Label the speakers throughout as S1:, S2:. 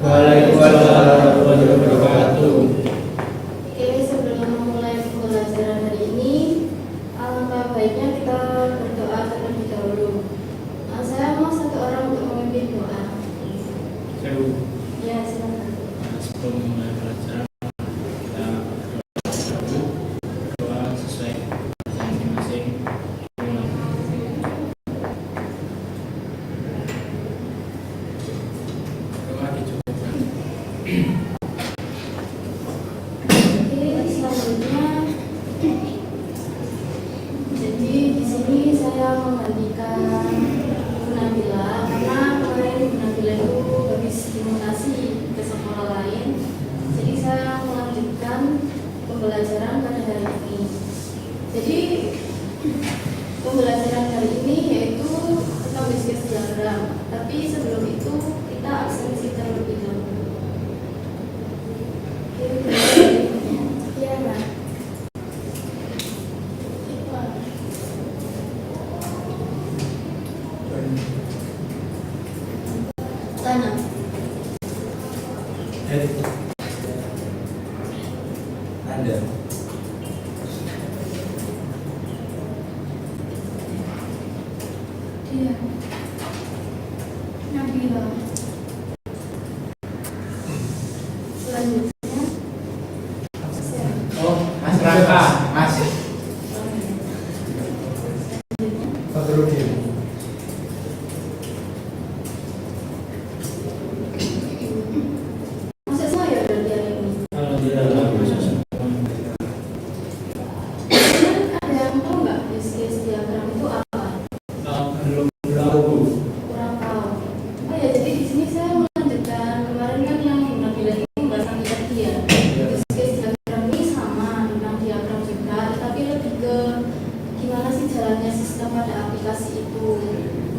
S1: Waalaikumsalam warahmatullahi wabarakatuh.
S2: Oke, sebelum memulai pembelajaran hari ini, alangkah baiknya kita berdoa terlebih dahulu. Saya mau satu orang untuk memimpin doa. Ya, silakan.
S1: Sebelum memulai pelajaran, kita berdoa dulu. Doa sesuai masing-masing. Doa dicukupkan.
S2: Oke, selanjutnya, jadi di sini saya menggantikan Bu Nabila karena kemarin Bu Nabila itu habis dimutasi ke sekolah lain. Jadi saya melanjutkan pembelajaran pada hari ini. Jadi pembelajaran hari ini yaitu tentang bisnis diagram. Tapi sebelum itu kita absensi terlebih dahulu. Iya, Mbak. Tanam.
S3: Anda.
S2: Iya. Nabila. Selanjutnya.
S3: Oh, Mas Raka, Mas. Fadrudin.
S2: Masuk semua ya berarti hari ini.
S1: Alhamdulillah, masuk semua.
S2: Ada yang tahu nggak bisnis diagram itu apa?
S1: Belum tahu.
S2: Kurang tahu. Oh ya, jadi di sini saya melanjutkan kemarin kan yang Nabila itu pembahasan tadi ya. Bisnis diagram ini sama tentang diagram juga, tapi lebih ke gimana sih jalannya sistem pada aplikasi itu,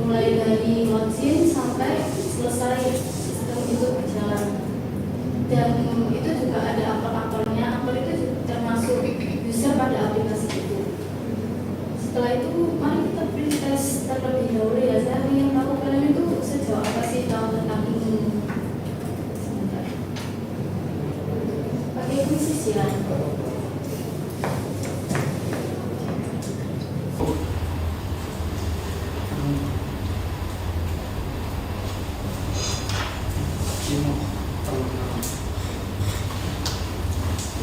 S2: mulai dari login sampai selesai sistem itu berjalan. Dan itu juga ada apel-apelnya. Apel itu termasuk user pada aplikasi itu. Setelah itu mari kita tes terlebih dahulu ya. Saya ingin tahu kalian itu sejauh apa sih tahu tentang ini. Sebentar. Pakai kuisis ya.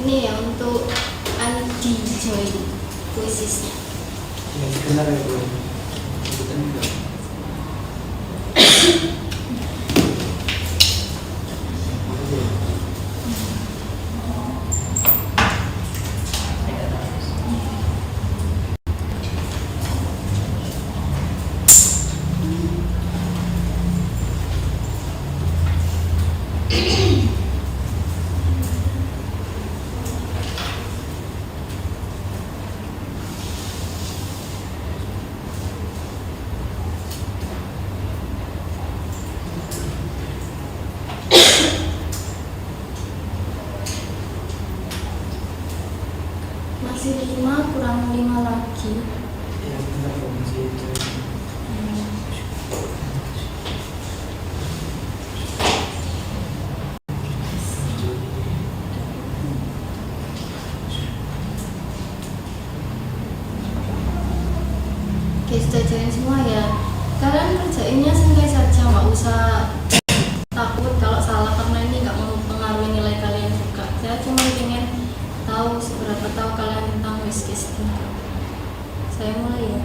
S2: Ini ya untuk Andi Joy kuisisnya.
S3: Benar ya, Bu. Betul enggak?
S2: Masih 5 kurang 5 lagi.
S3: Ya, benar Bu. Masih itu.
S2: Oke, sudah join semua ya. Kalian kerjainnya santai saja, nggak usah takut kalau salah karena ini nggak mempengaruhi nilai kalian juga. Saya cuma ingin tahu seberapa tahu kalian tentang whiskey ini. Saya mulai ya.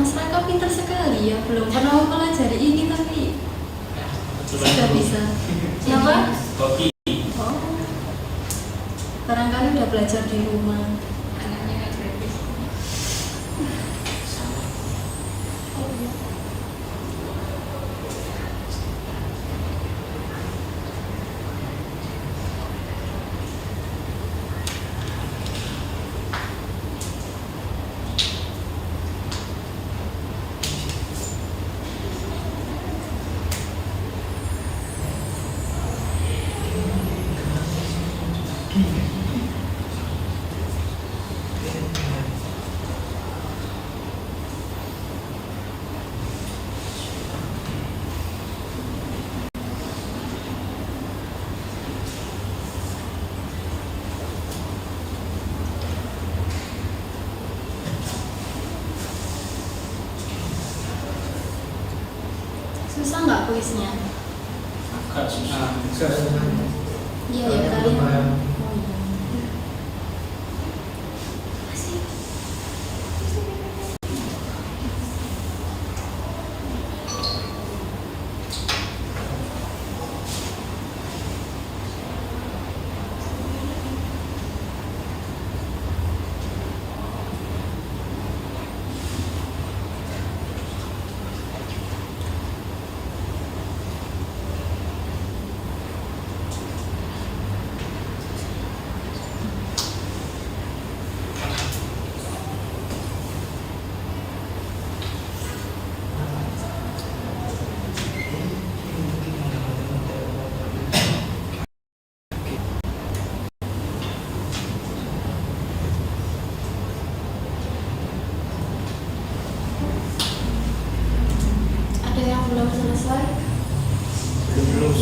S2: Mas Raka pintar sekali ya, belum pernah mempelajari ini tapi sudah bisa. Siapa?
S1: Kopi.
S2: Oh, barangkali udah belajar di rumah.
S4: Anaknya nggak gratis.
S2: Susah nggak kuisnya?
S1: Agak susah.
S2: Iya ya kalian. Oh, iya. Ada yang belum selesai?
S1: Belum.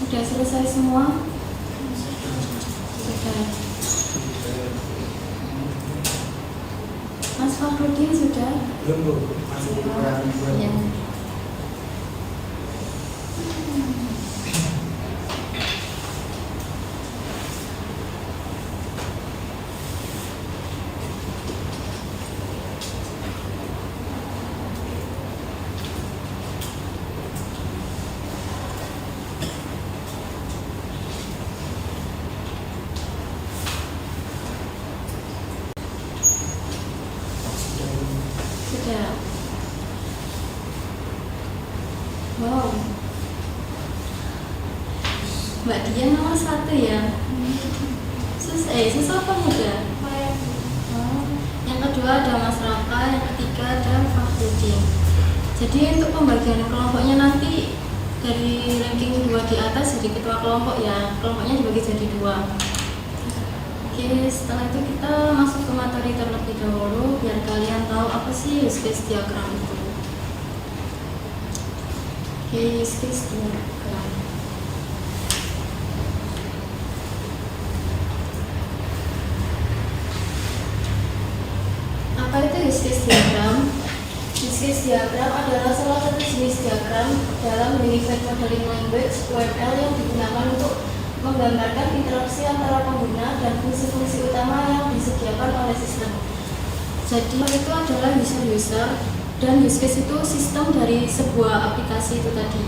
S2: Sudah selesai semua? Sudah. Mas Fakhrudin sudah?
S3: Belum, masih kurang
S2: Ya. Sudah. Wow. Mbak Dian nomor 1 ya. Sus apa muda? Oh. Yang kedua ada masyarakat, yang ketiga ada fakulti. Jadi untuk pembagian kelompoknya nanti dari ranking 2 di atas jadi ketua kelompok ya, kelompoknya dibagi jadi 2. Oke, setelah itu kita masuk ke materi terlebih dahulu biar kalian tahu apa sih use case diagram itu. Oke, use case diagram. Apa itu use case diagram? Use case diagram adalah salah satu jenis diagram dalam Unified Modeling Language (UML) yang digunakan untuk menggambarkan interaksi antara pengguna dan fungsi-fungsi utama yang disediakan oleh sistem. Jadi itu adalah user dan use case itu sistem dari sebuah aplikasi itu tadi.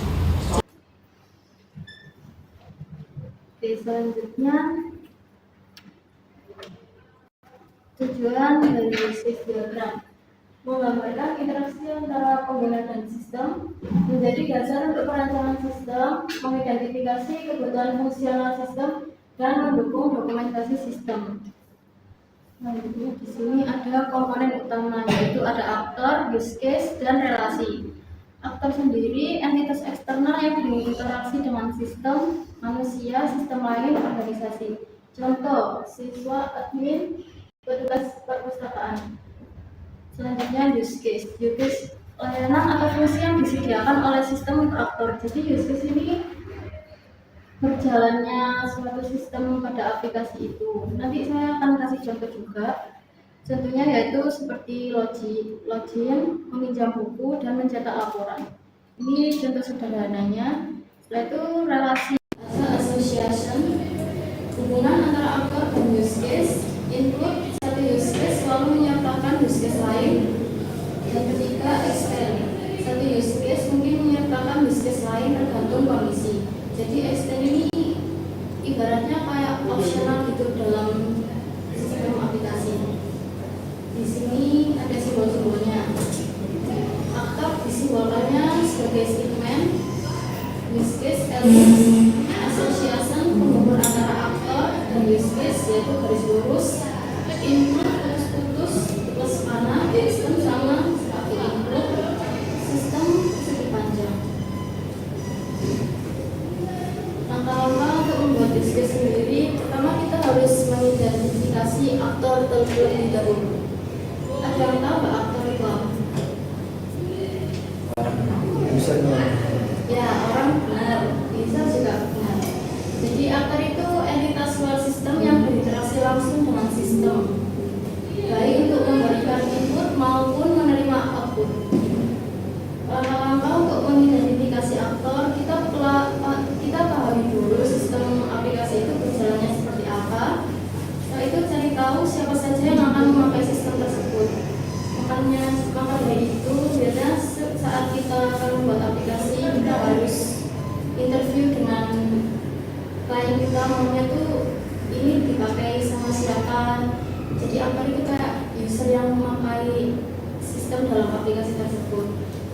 S2: Oke, selanjutnya tujuan dari use case diagram menggambarkan interaksi antara pengguna dan sistem, menjadi dasar untuk perancangan sistem, mengidentifikasi kebutuhan fungsional sistem, dan mendukung dokumentasi sistem. Selanjutnya di sini ada komponen utama, yaitu ada aktor, use case, dan relasi. Aktor sendiri entitas eksternal yang berinteraksi dengan sistem, manusia, sistem lain, organisasi. Contoh, siswa, admin, petugas perpustakaan. Selanjutnya use case. Use case layanan atau fungsi yang disediakan oleh sistem untuk aktor. Jadi use case ini berjalannya suatu sistem pada aplikasi itu. Nanti saya akan kasih contoh juga. Contohnya yaitu seperti login, meminjam buku, dan mencetak laporan. Ini contoh sederhananya. Setelah itu relasi association, hubungan antara aktor dan use case, input satu use case selalu menyertakan use case lain. Yang ketiga extend, satu use case mungkin menyertakan use case lain tergantung kondisi. Jadi extend ini ibaratnya kayak optional gitu dalam sistem aplikasi. Di sini ada simbol-simbolnya. Aktor disimbolkannya sebagai statement, use case element, association pengukur antara aktor dan use case yaitu garis lurus, input putus plus panah, extend sama seperti include, sistem segi panjang. Langkah-langkah untuk membuat use case sendiri, pertama kita harus mengidentifikasi aktor terlebih dahulu. Ada yang tahu nggak aktor itu apa?
S3: Usernya.
S2: Ya, orang benar, bisa juga benar. Jadi aktor itu entitas luar sistem yang berinteraksi langsung dengan sistem, baik untuk memberikan input maupun menerima output. Langkah-langkah untuk mengidentifikasi aktor, kita pahami dulu sistem aplikasi itu berjalannya seperti apa. Setelah itu cari tahu siapa saja yang akan memakai sistem tersebut. Maka dari itu biasanya saat kita akan membuat aplikasi kita harus interview dengan klien kita, maunya tuh ini dipakai sama siapa. Jadi aktor itu kayak user yang memakai sistem dalam aplikasi tersebut.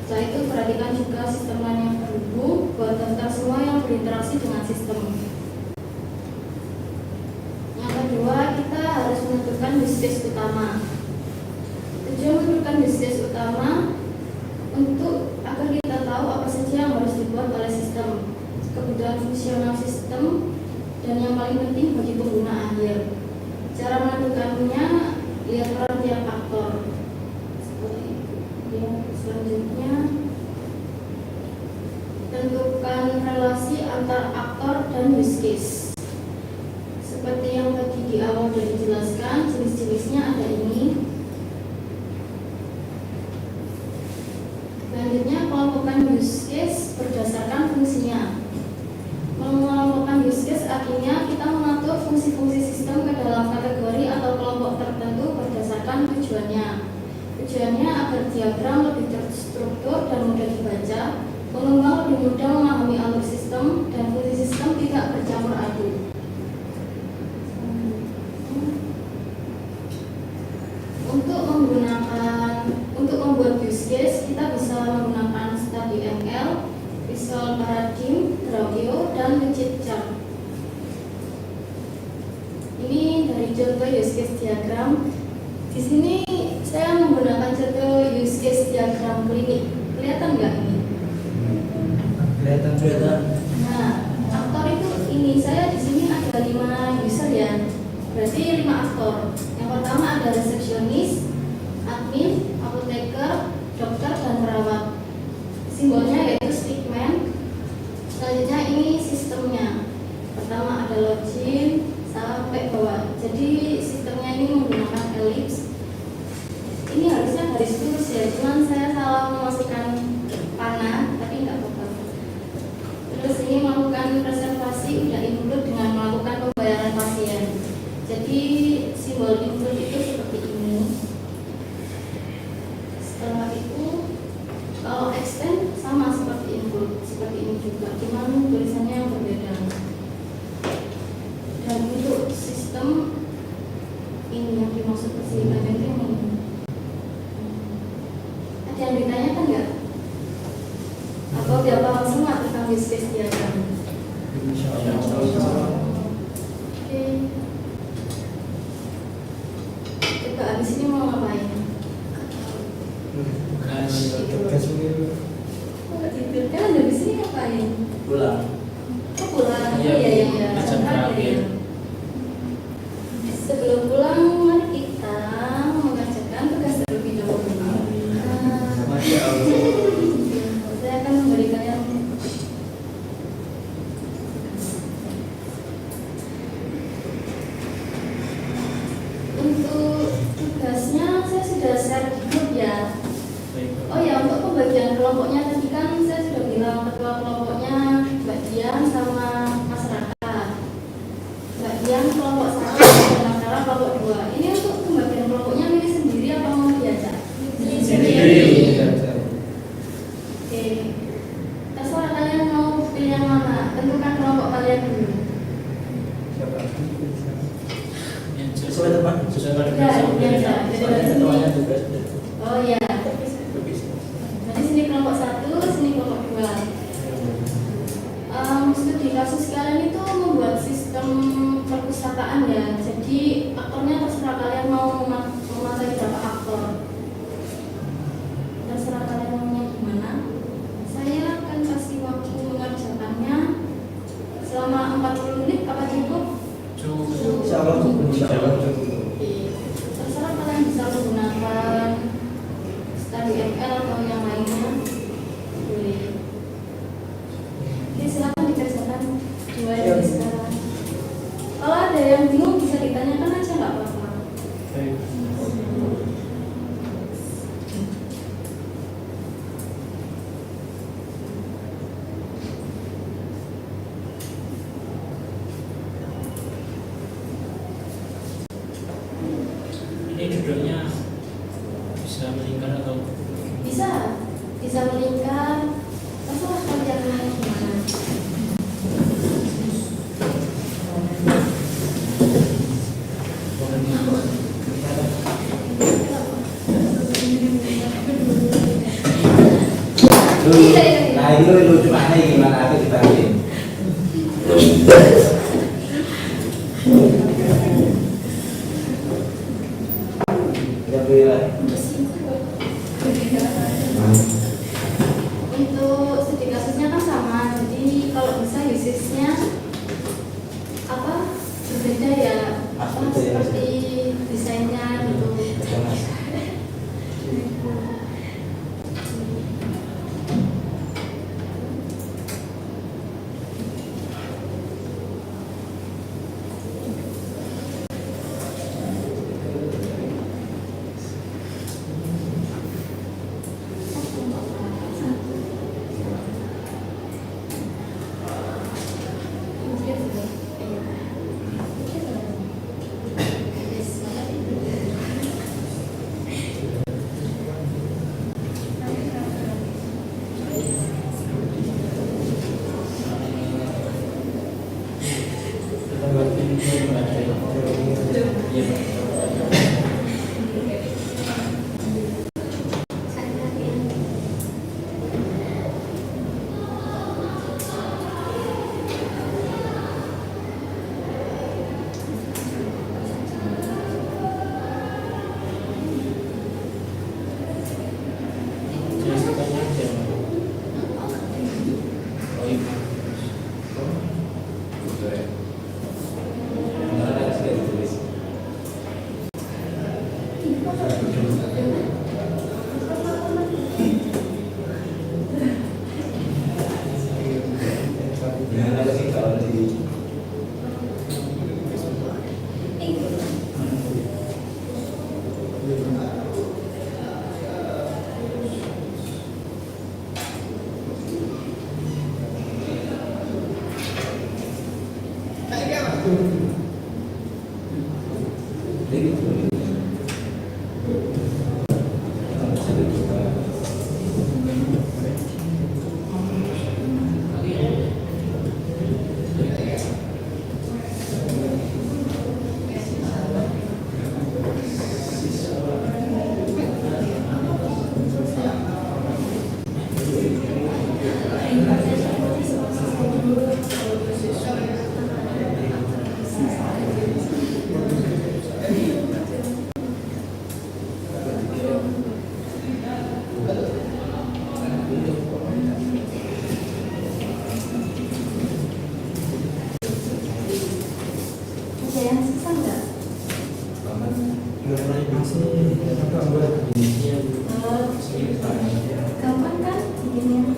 S2: Setelah itu perhatikan juga sistem lain yang terhubung, buat daftar semua yang berinteraksi dengan sistem. Yang kedua, kita harus menentukan use case utama. Tujuan menentukan use case utama untuk agar kita tahu apa saja yang harus dibuat oleh sistem, kebutuhan fungsional sistem, dan yang paling penting bagi pengguna akhir. Cara menentukannya, lihat peran tiap aktor. Seperti itu. Ya, selanjutnya, tentukan relasi antar aktor dan use case. Seperti yang tadi di awal sudah dijelaskan, jenis-jenisnya ada ini. Selanjutnya, kelompokkan use case berdasarkan fungsinya. Mengelompokkan use case artinya kita mengatur fungsi-fungsi sistem ke dalam kategori atau kelompok tertentu berdasarkan tujuannya. Tujuannya agar diagram lebih terstruktur dan mudah dibaca, pengembang lebih mudah memahami alur sistem, dan fungsi sistem tidak bercampur aduk. Untuk membuat use case, kita bisa menggunakan StudyML, Visual Paradigm, Drawio, dan Legit Chart. Ini dari contoh use case diagram. Di sini saya menggunakan contoh use case diagram klinik. Kelihatan nggak ini?
S3: Kelihatan.
S2: Nah, aktor itu ini saya di sini ada 5 user ya. Berarti 5 aktor. Yang pertama ada resepsionis, admin, apoteker, dokter, dan perawat. Simbolnya yaitu stickman. Selanjutnya ini sistemnya. Pertama ada login sampai bawah. Jadi sistemnya ini menggunakan elips. Ini harusnya garis lurus ya, cuman saya salah memasukkan panah, tapi nggak apa-apa. Terus ini melakukan reservasi udah include dengan melakukan pembayaran pasien. Jadi simbol include itu seperti ini. Setelah itu kalau extend sama seperti include, seperti ini juga, cuman tulisannya yang berbeda. Dan untuk sistem ini yang dimaksud perselingkuhan ini. Ada yang ditanyakan nggak? Atau dia paham semua tentang use case diagram? Oke. Coba abis ini mau ngapain? Kok tidur? Kan abis ini ngapain?
S3: Pulang.
S2: Oh pulang?
S1: Iya,
S2: Iya.
S1: macam terakhir.
S2: Sebelum pulang, mari kita mengerjakan tugas terlebih dahulu.
S3: Masya Allah.
S2: Saya akan memberikan yang untuk tugasnya saya sudah share di grup ya. Oh ya, untuk pembagian kelompoknya tadi kan saya sudah bilang ketua kelompoknya Mbak Dian sama masyarakat. Mbak Dian kelompok 1 dan Mas Dara kelompok 2. Ini untuk pembagian kelompoknya milih sendiri apa mau diajak? Oke. Terserah kalian mau pilih yang mana. Tentukan kelompok kalian dulu.
S3: Sesuai tempat.
S2: Ya, biasa.
S3: Soalnya ketuanya juga sudah.
S2: Oh iya. Jadi sini kelompok 1, sini kelompok 2. Studi kasus kalian itu membuat sistem perpustakaan ya. Jadi aktornya terserah kalian mau memakai berapa aktor. Terserah kalian maunya gimana. Saya akan kasih waktu mengerjakannya selama 40 menit. Apa cukup?
S3: Insya Allah cukup.
S2: Oke. Terserah kalian bisa menggunakan Study ML atau yang lainnya. Boleh. Oke, silakan dikerjakan dimulai sekarang. Kalau ada yang bingung bisa ditanyakan aja nggak apa-apa.
S1: Ini duduknya bisa melingkar atau
S2: Bisa melingkar. Terserah kalian mau gimana.
S5: Nah itu lucu makanya gimana aku dibanting. Ya boleh.
S2: Untuk studi kasusnya kan sama, jadi kalau bisa usage-nya apa berbeda ya, apa seperti desainnya gitu.
S5: Gimana sih kalau di
S2: Ada yang susah nggak? Gampang kan bikinnya?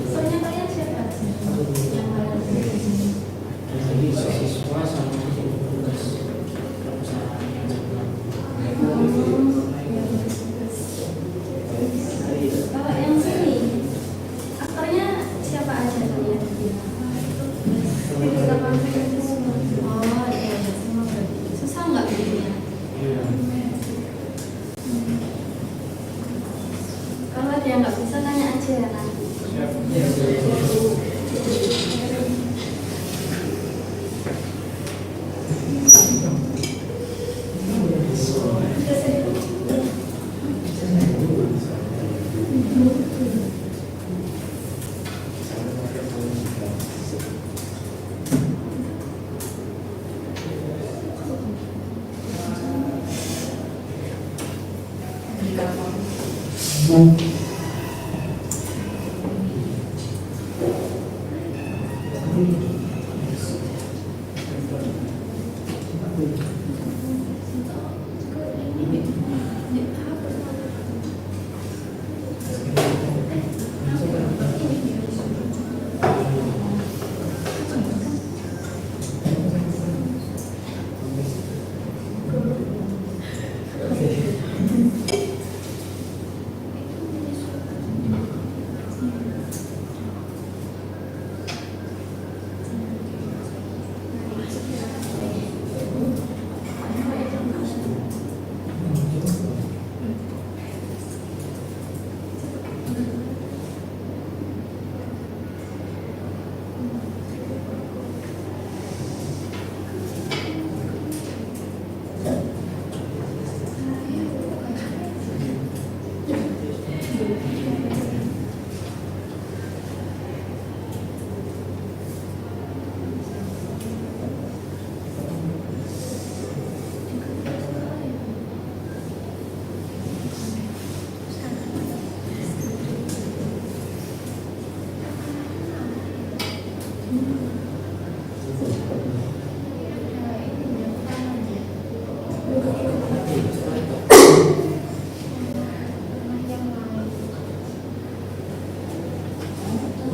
S2: Soalnya kalian siapa sih yang harus di sini?
S1: Jadi siswa sama tugas perusahaan yang sebelah.
S2: Kalau yang sini, aktornya siapa aja kalian? Oh iya, semua berarti. Susah nggak bikinnya? Kalau ada yang nggak bisa tanya aja ya nanti.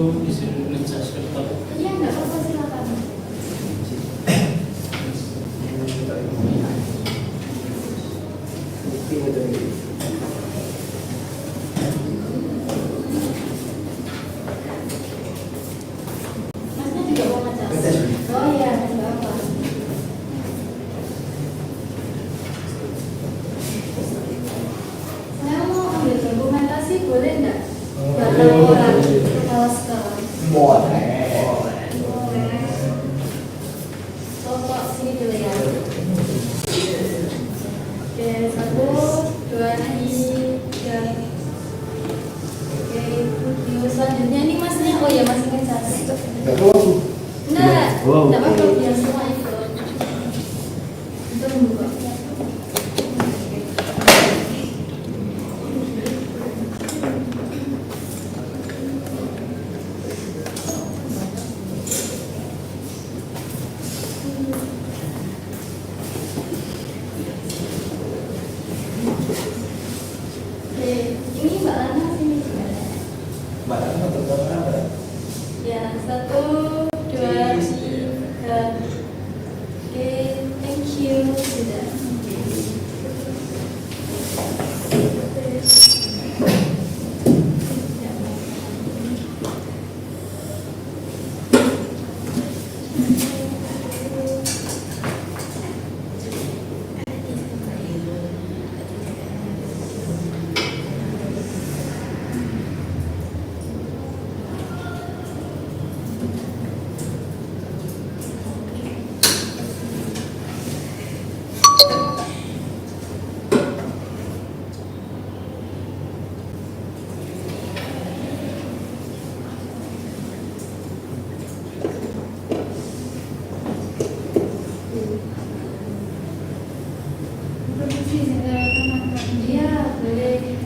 S1: Aku disuruh ngecas laptop.
S2: Iya nggak apa-apa silakan. Masnya juga mau ngecas? Oh iya, nggak apa. Saya mau ambil dokumentasi, boleh nggak? Buat laporan kepala sekolah.
S5: boleh.
S2: Coba sini dulu ya. Oke, 1, 2, 3. Oke, video selanjutnya ini masnya, oh ya masih ngecas. Enggak, enggak apa-apa biar semua ikut. Itu membuka. Produksi segala teman-teman dia boleh.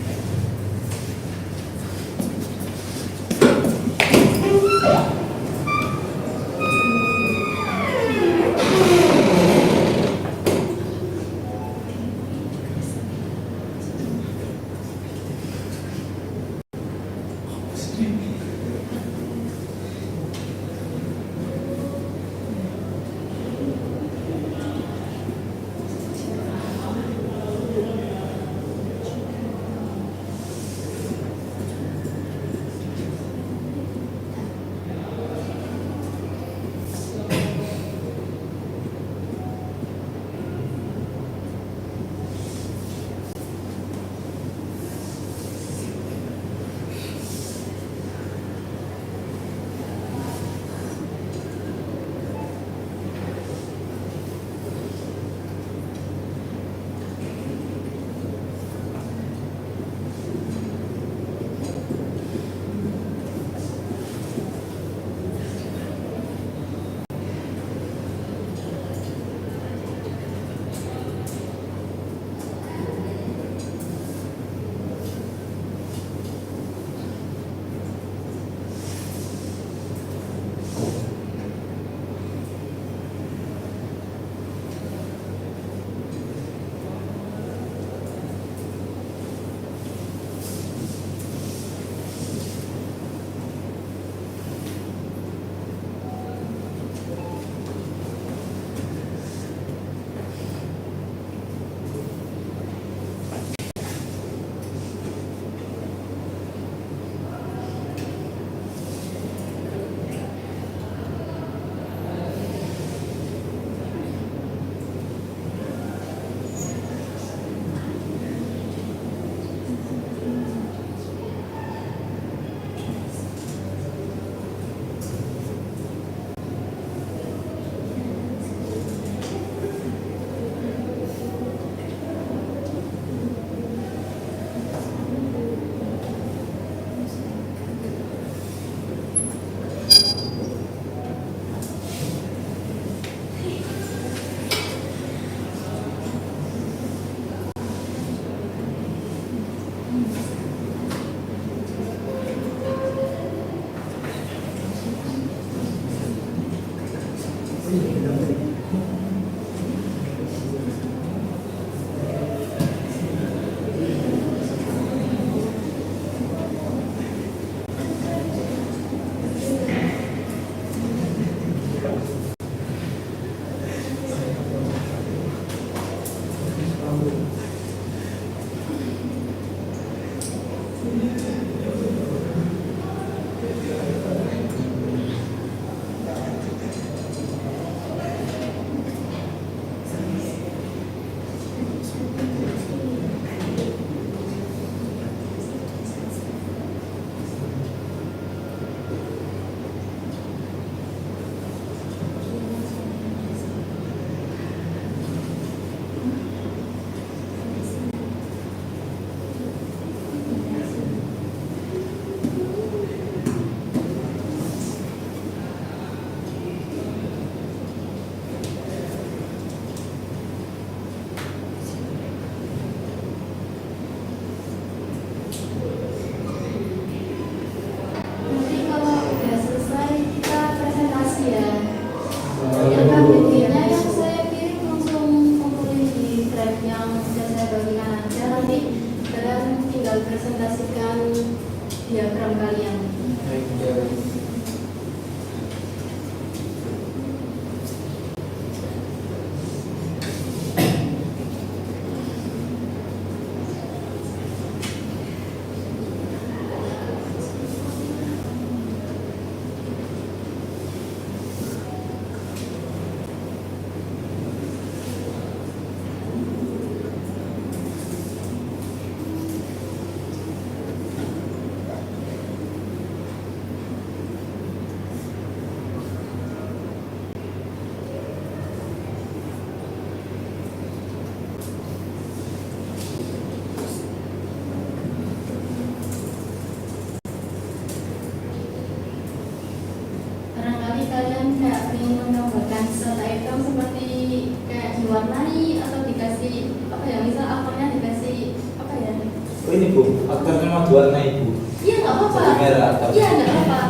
S5: ibu, aktornya mau warna ibu.
S2: Iya nggak apa-apa.
S5: Jadi merah atau
S2: Iya nggak apa-apa.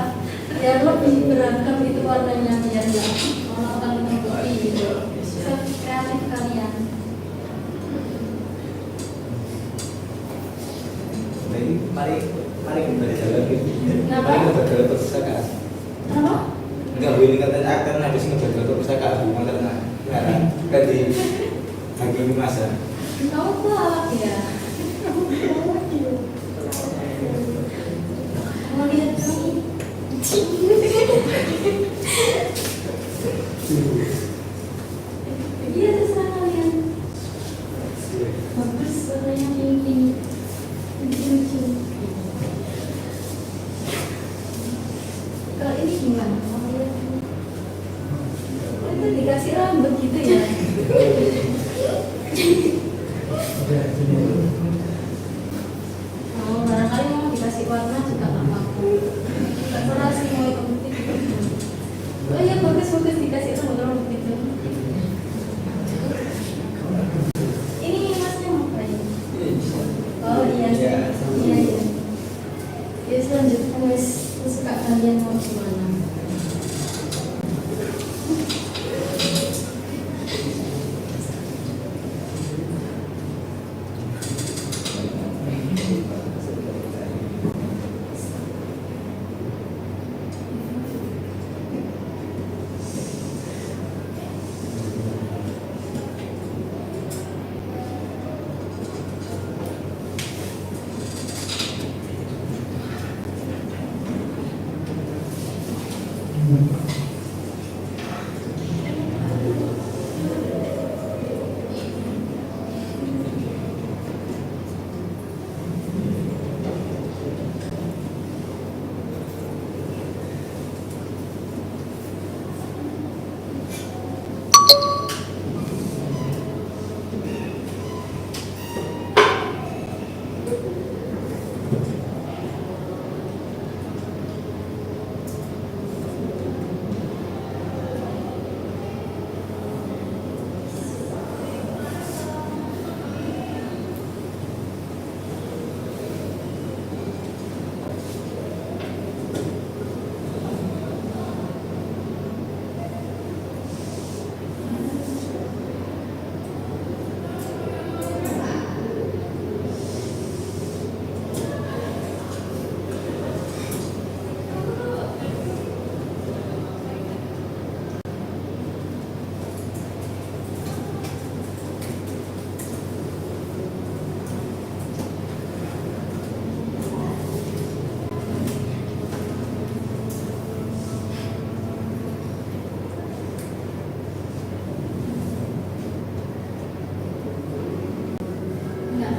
S2: Biar lebih beragam itu warnanya, biar nggak monoton dengan putih gitu. Kreatif kalian.
S5: Jadi mari kita jalan gitu.
S2: Kenapa?
S5: Mari kita jalan perpustakaan.
S2: Kenapa?
S5: Enggak boleh kata aktor habis ngejaga perpustakaan bukan karena kan di bagi masa.
S2: Kamu pelawak ya? Kamu pelawak ya? Mau lihat kami? Iya terserah kalian. Bagus warnanya pink. Lucu-lucu. Kalau ini gimana? Mau lihat? Oh, itu dikasih rambut gitu ya? Oh, barangkali mau dikasih warna juga nggak apa-apa. Nggak salah sih mau itu putih. Oh iya bagus dikasih rambut itu. Ini masnya mau ngapain? Oh iya iya. Ya selanjutnya wes suka kalian mau gimana?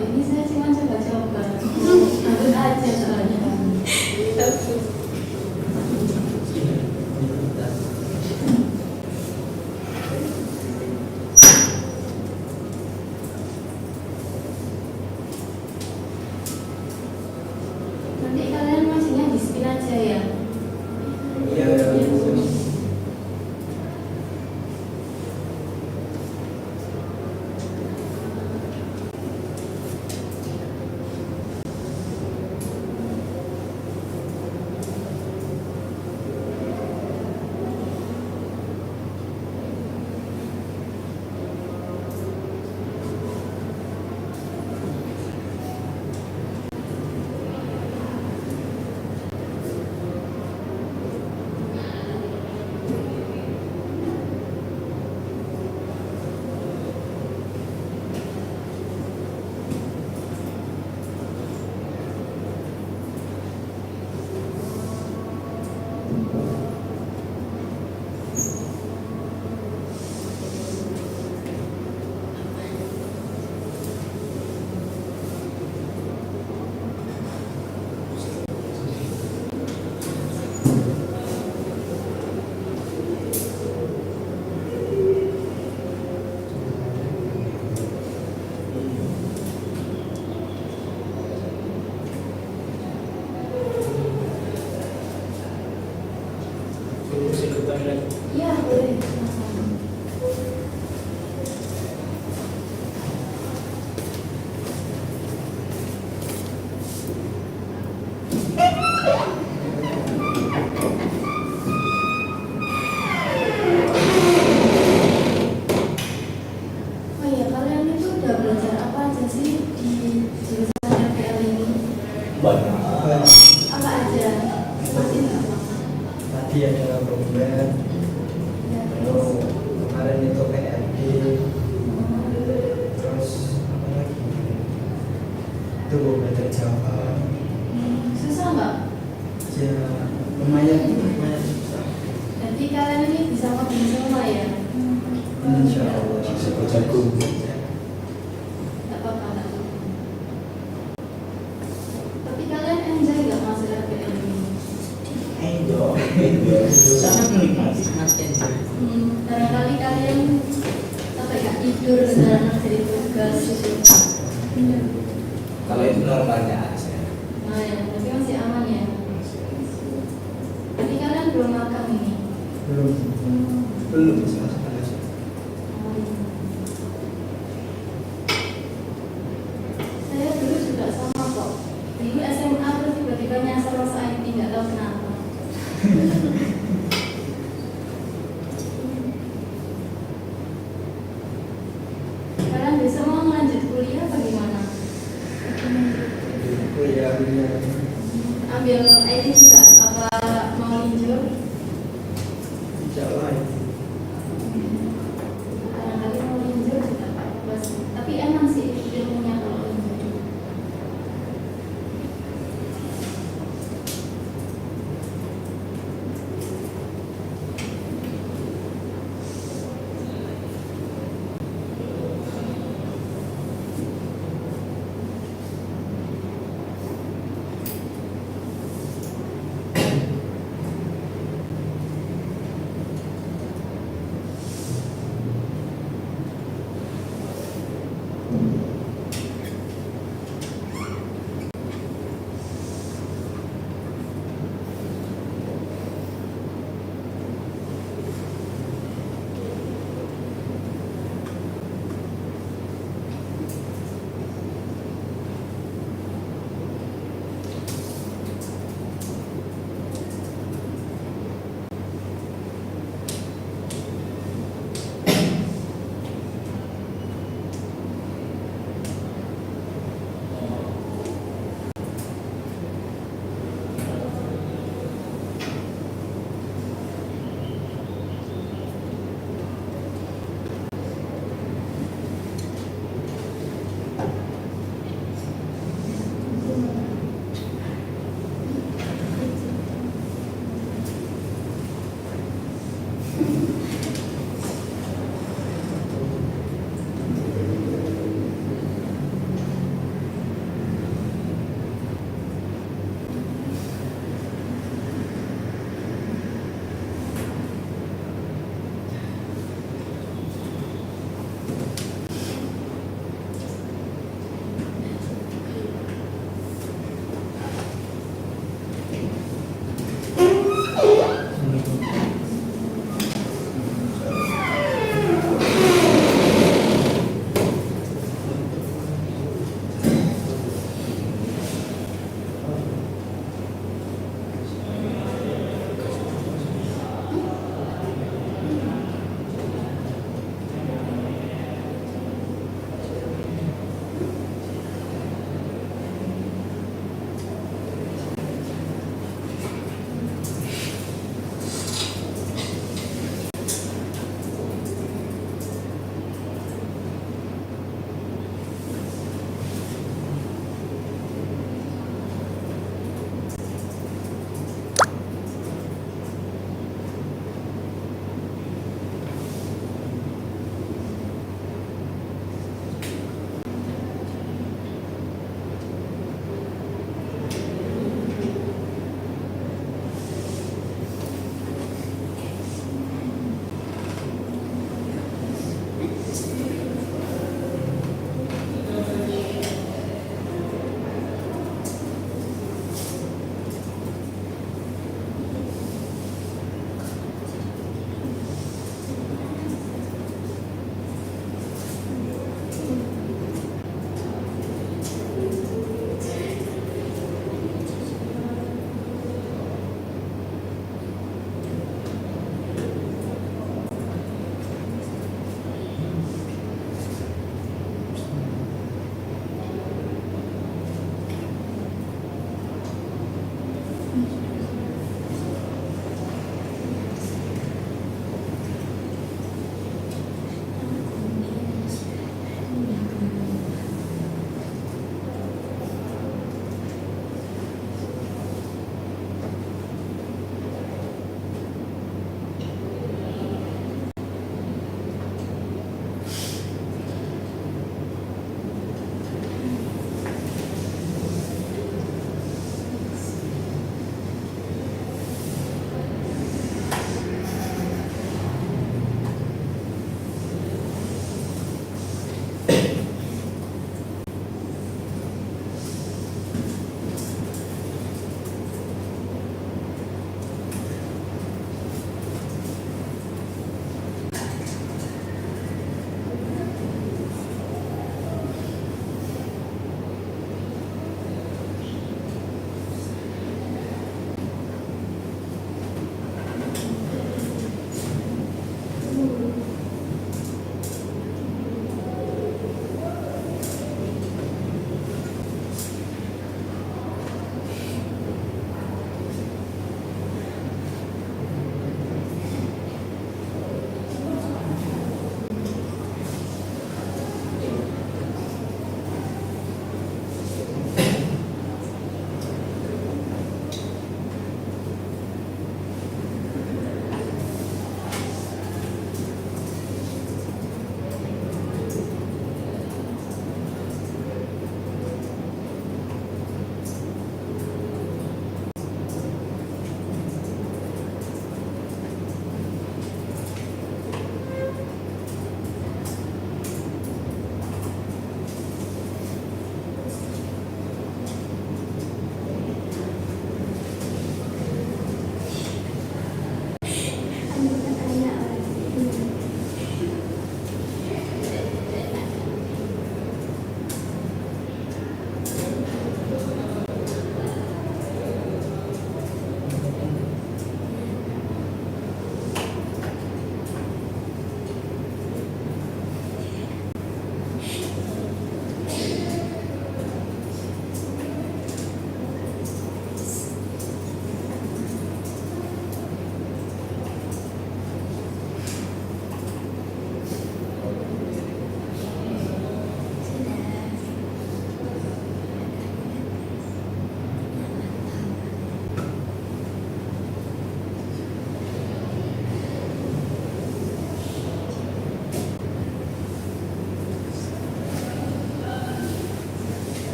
S2: Ini saya cuma coba-coba. Takut aja soalnya. Takut. Nanti kalian masihnya di spin aja ya.
S3: Iya.
S2: Iya boleh.
S3: itu gue belajar Java.
S2: Susah nggak?
S3: Ya lumayan susah.
S2: Nanti kalian ini bisa ngobrol semua ya?
S3: Insya Allah.
S5: Jago.
S2: Nggak apa-apa, nggak apa-apa. Tapi kalian enjoy nggak masa LPM ini?
S5: Enjoy.
S3: Sangat menikmati, sangat enjoy.
S2: Barangkali kalian apa ya tidur dalam jadi tugas gitu.
S5: Kalau itu normalnya aja.
S2: Nah ya, tapi masih aman ya. Tapi kalian belum makan ini.
S5: Belum sama sekali.
S2: Saya dulu juga sama kok. Dulu SMA terus tiba-tiba nyasar rasa IT nggak tahu kenapa. Kalian bisa mau lanjut kuliah apa gimana?
S3: Kuliah.
S2: Ambil IT juga apa mau linjur?
S3: Insya Allah.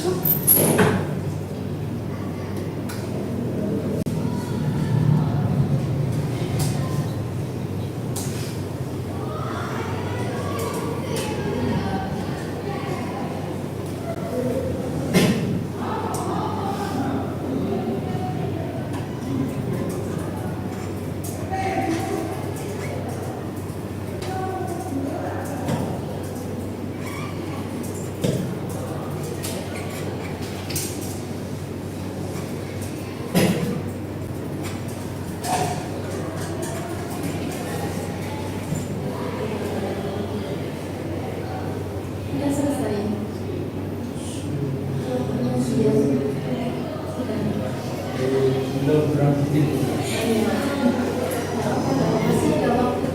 S2: Sudah selesai. Iya. Sudah.
S1: Belum berarti.
S2: Iya. Masih ada waktu.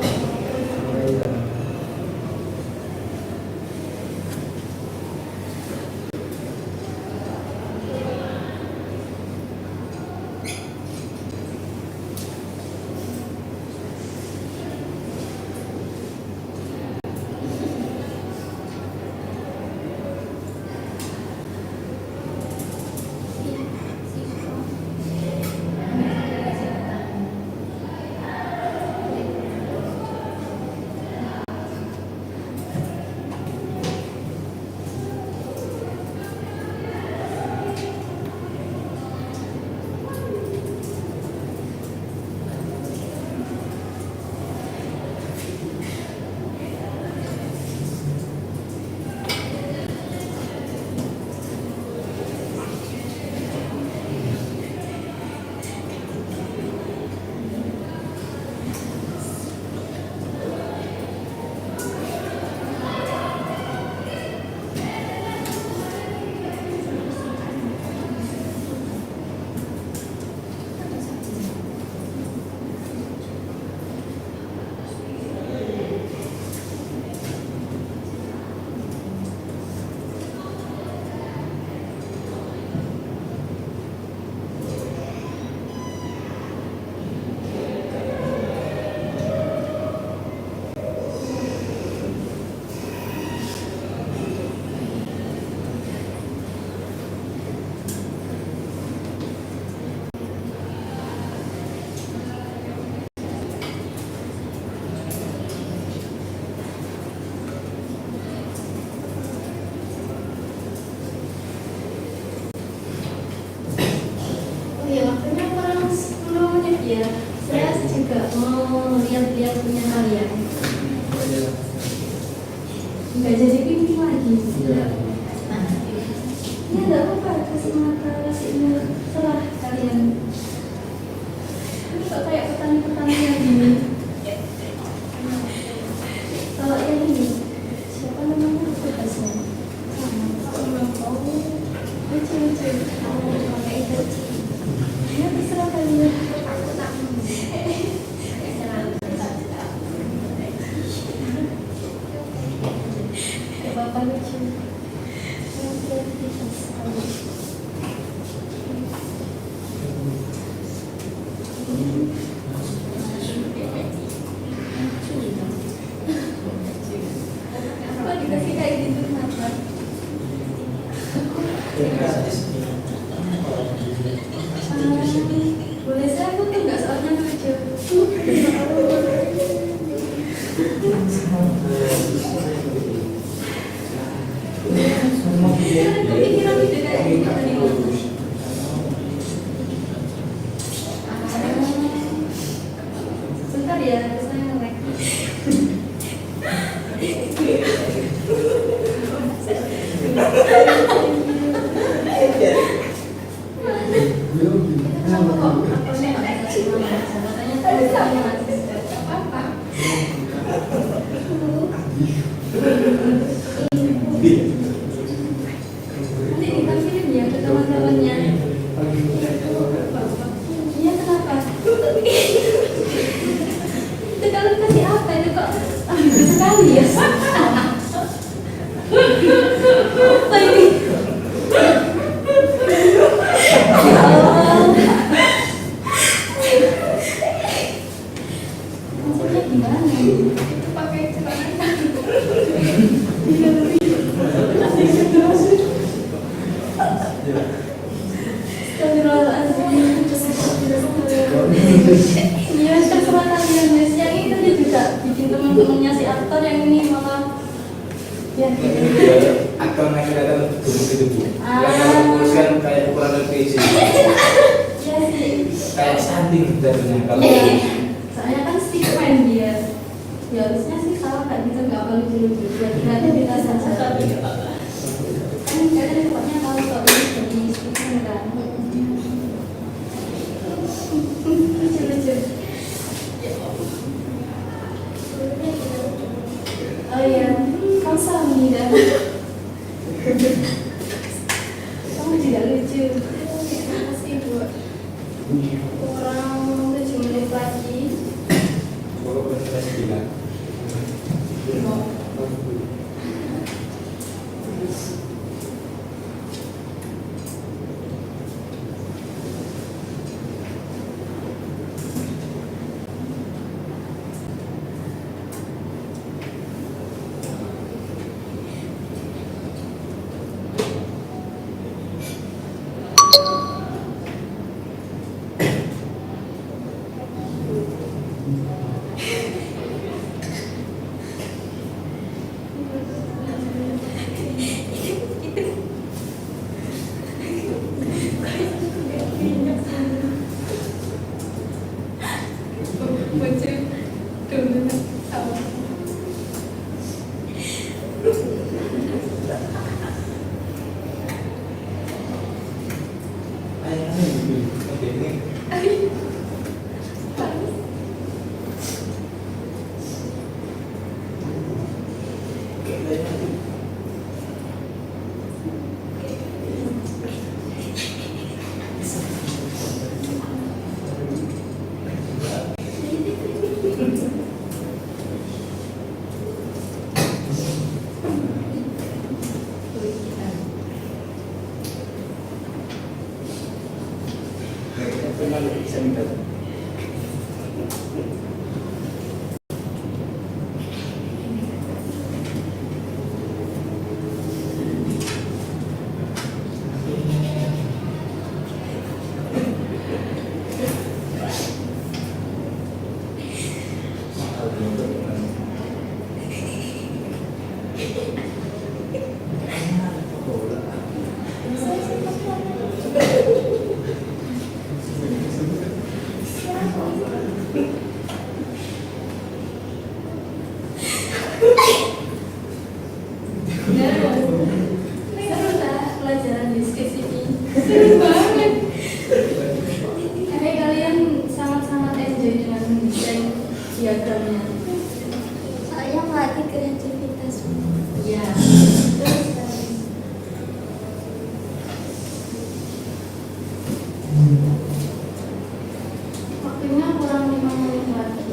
S2: Oh iya, waktunya kurang 10 menit ya. Saya juga mau lihat-lihat punya kalian. Nggak jadi pimpin lagi. Nah, ya nggak apa-apa, kasih mata, kasih mulut, setelah kalian. Ini kok kayak petani-petani yang gini. Kalau yang ini, siapa namanya? Tugasnya. Oh, lucu-lucu. Pakai itu. Ya terserah kalian. Bapak lucu. Kreativitas kamu. Apa dikasih kayak gitu kenapa? Boleh saya foto nggak soalnya lucu? Kepikiran ide kayak gitu tadi Mas. Bentar ya, saya nge-like. Sama kok, akunnya nggak kasih nama. Katanya tuh sama Mas. Nggak apa-apa. Nanti ditampilin ya ke teman-temannya. Iya kenapa? Itu kalau kasih apa itu kok ambil sekali ya? Apa ini? Ya Allah. Maksudnya gimana? Itu pakai celana.
S5: yang kelihatan gemuk gitu bu.
S2: Ah.
S5: Kalau kurus kan kayak ukuran LPG.
S2: Iya sih.
S5: Kayak stunting jadinya kalau.
S2: Iya. Soalnya kan stickman dia. Ya harusnya sih kalau nggak bisa nggak perlu lucu-lucu. Berarti kita saja. Kan kadang tempatnya tahu kalau ini jadi stickman kan. Lucu-lucu. Oh iya, kamu salah menghidap. Kamu juga lucu. Terima kasih Bu. Kurang 7 menit lagi.
S5: Kalau presentasi bilang. Bisa minta.
S2: Seru tak pelajaran diskusi ini? Seru banget. Kayak kalian sangat-sangat enjoy dengan mendesain diagramnya.
S6: Soalnya melatih kreativitas.
S2: Iya. Waktunya kurang 5 menit lagi.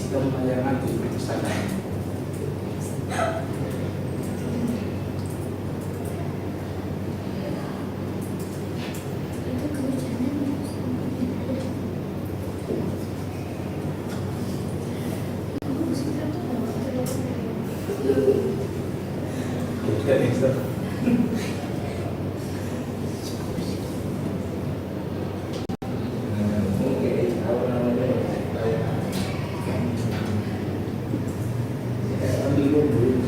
S2: sistem layanan di perpustakaan.
S5: Dan itu. Mungkin apa namanya? Ambil dulu.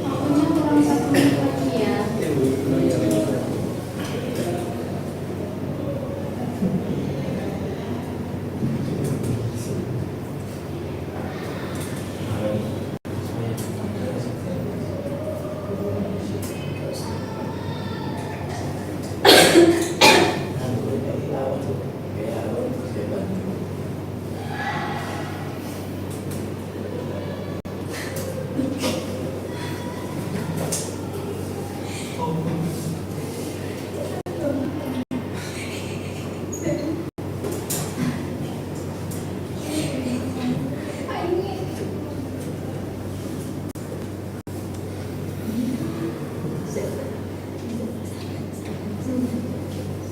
S2: Waktunya kurang 1 menit lagi ya.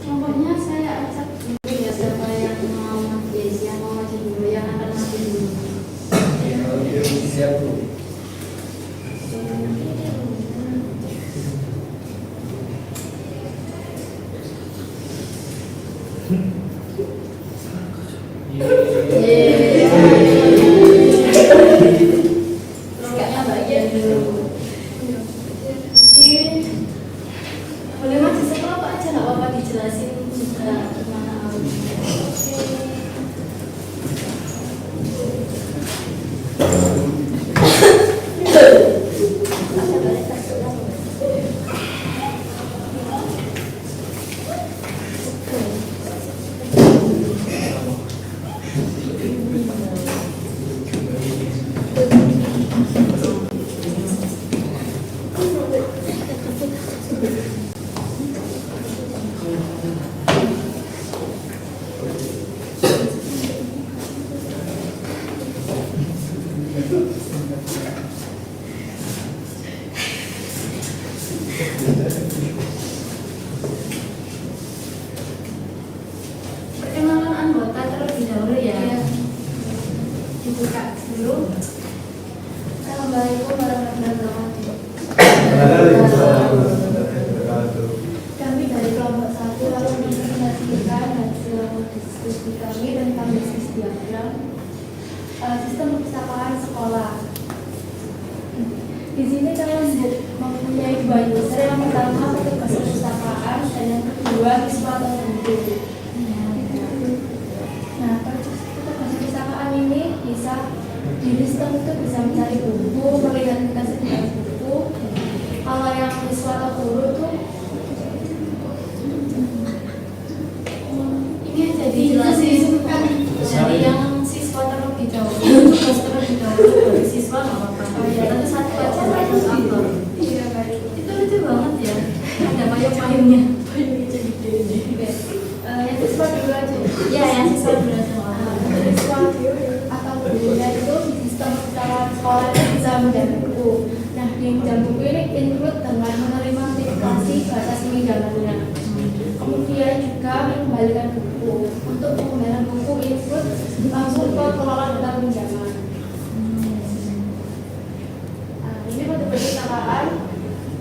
S2: Pokoknya saya acak dulu ya siapa yang mau maju, yang mau maju dulu, yang akan maju dulu.
S1: Kalau dia siap tuh.
S2: Kayaknya bagian dulu. Boleh masih sekolah apa aja nggak apa-apa dijelasin juga gimana awalnya. Perkenalan anggota terlebih dahulu ya. Dibuka dulu. Assalamualaikum warahmatullahi wabarakatuh. Kami dari kelompok 1 lalu mempresentasikan hasil diskusi kami tentang bisnis diagram sistem perpustakaan sekolah. Di sini kalian mempunyai 2 user, yang pertama petugas perpustakaan dan yang kedua siswa atau guru. Nah, petugas perpustakaan ini bisa di sistem itu bisa mencari buku, melihat ketersediaan buku. Kalau yang siswa atau guru tuh ini aja dijelasin kan dari yang siswa terlebih dahulu, tugas terlebih dahulu dari siswa nggak apa-apa. Tapi satu aja itu apa? Iya baik. Itu lucu banget ya. Ada payung-payungnya. Payungnya jadi gede. Yang siswa dulu aja. Iya yang siswa dulu aja. Siswa atau gurunya itu di sistem sekolah itu bisa mencari buku. Nah di jam buku ini include dengan menerima notifikasi batas pinjamannya. Kemudian juga mengembalikan buku. Untuk pengembalian buku include langsung ke pengelola data pinjaman. Nah, ini untuk perpustakaan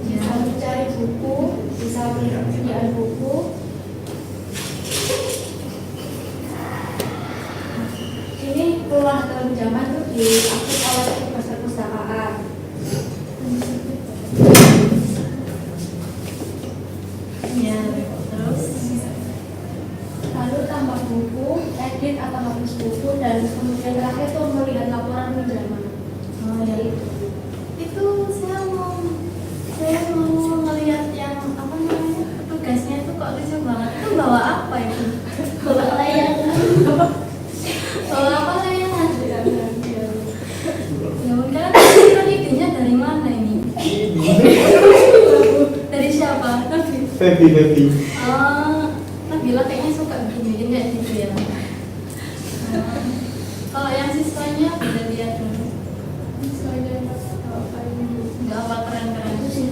S2: bisa mencari buku, bisa melihat persediaan buku. atau pinjaman itu diakses oleh petugas perpustakaan. Ya, terus lalu tambah buku, edit atau hapus buku, dan kemudian terakhir itu melihat laporan pinjaman. Oh ya itu saya mau melihat yang apa namanya tugasnya itu kok lucu banget. Itu bawa apa itu? Bawa layangan. Bawa apa layangan? Ya udah, kan idenya dari mana ini? Dari siapa?
S5: Baby.
S2: Nabila kayaknya suka bikin kayak gitu ya. Kalau yang siswanya bisa lihat dulu. Siswanya apa ini? Nggak apa keren-keren itu sih.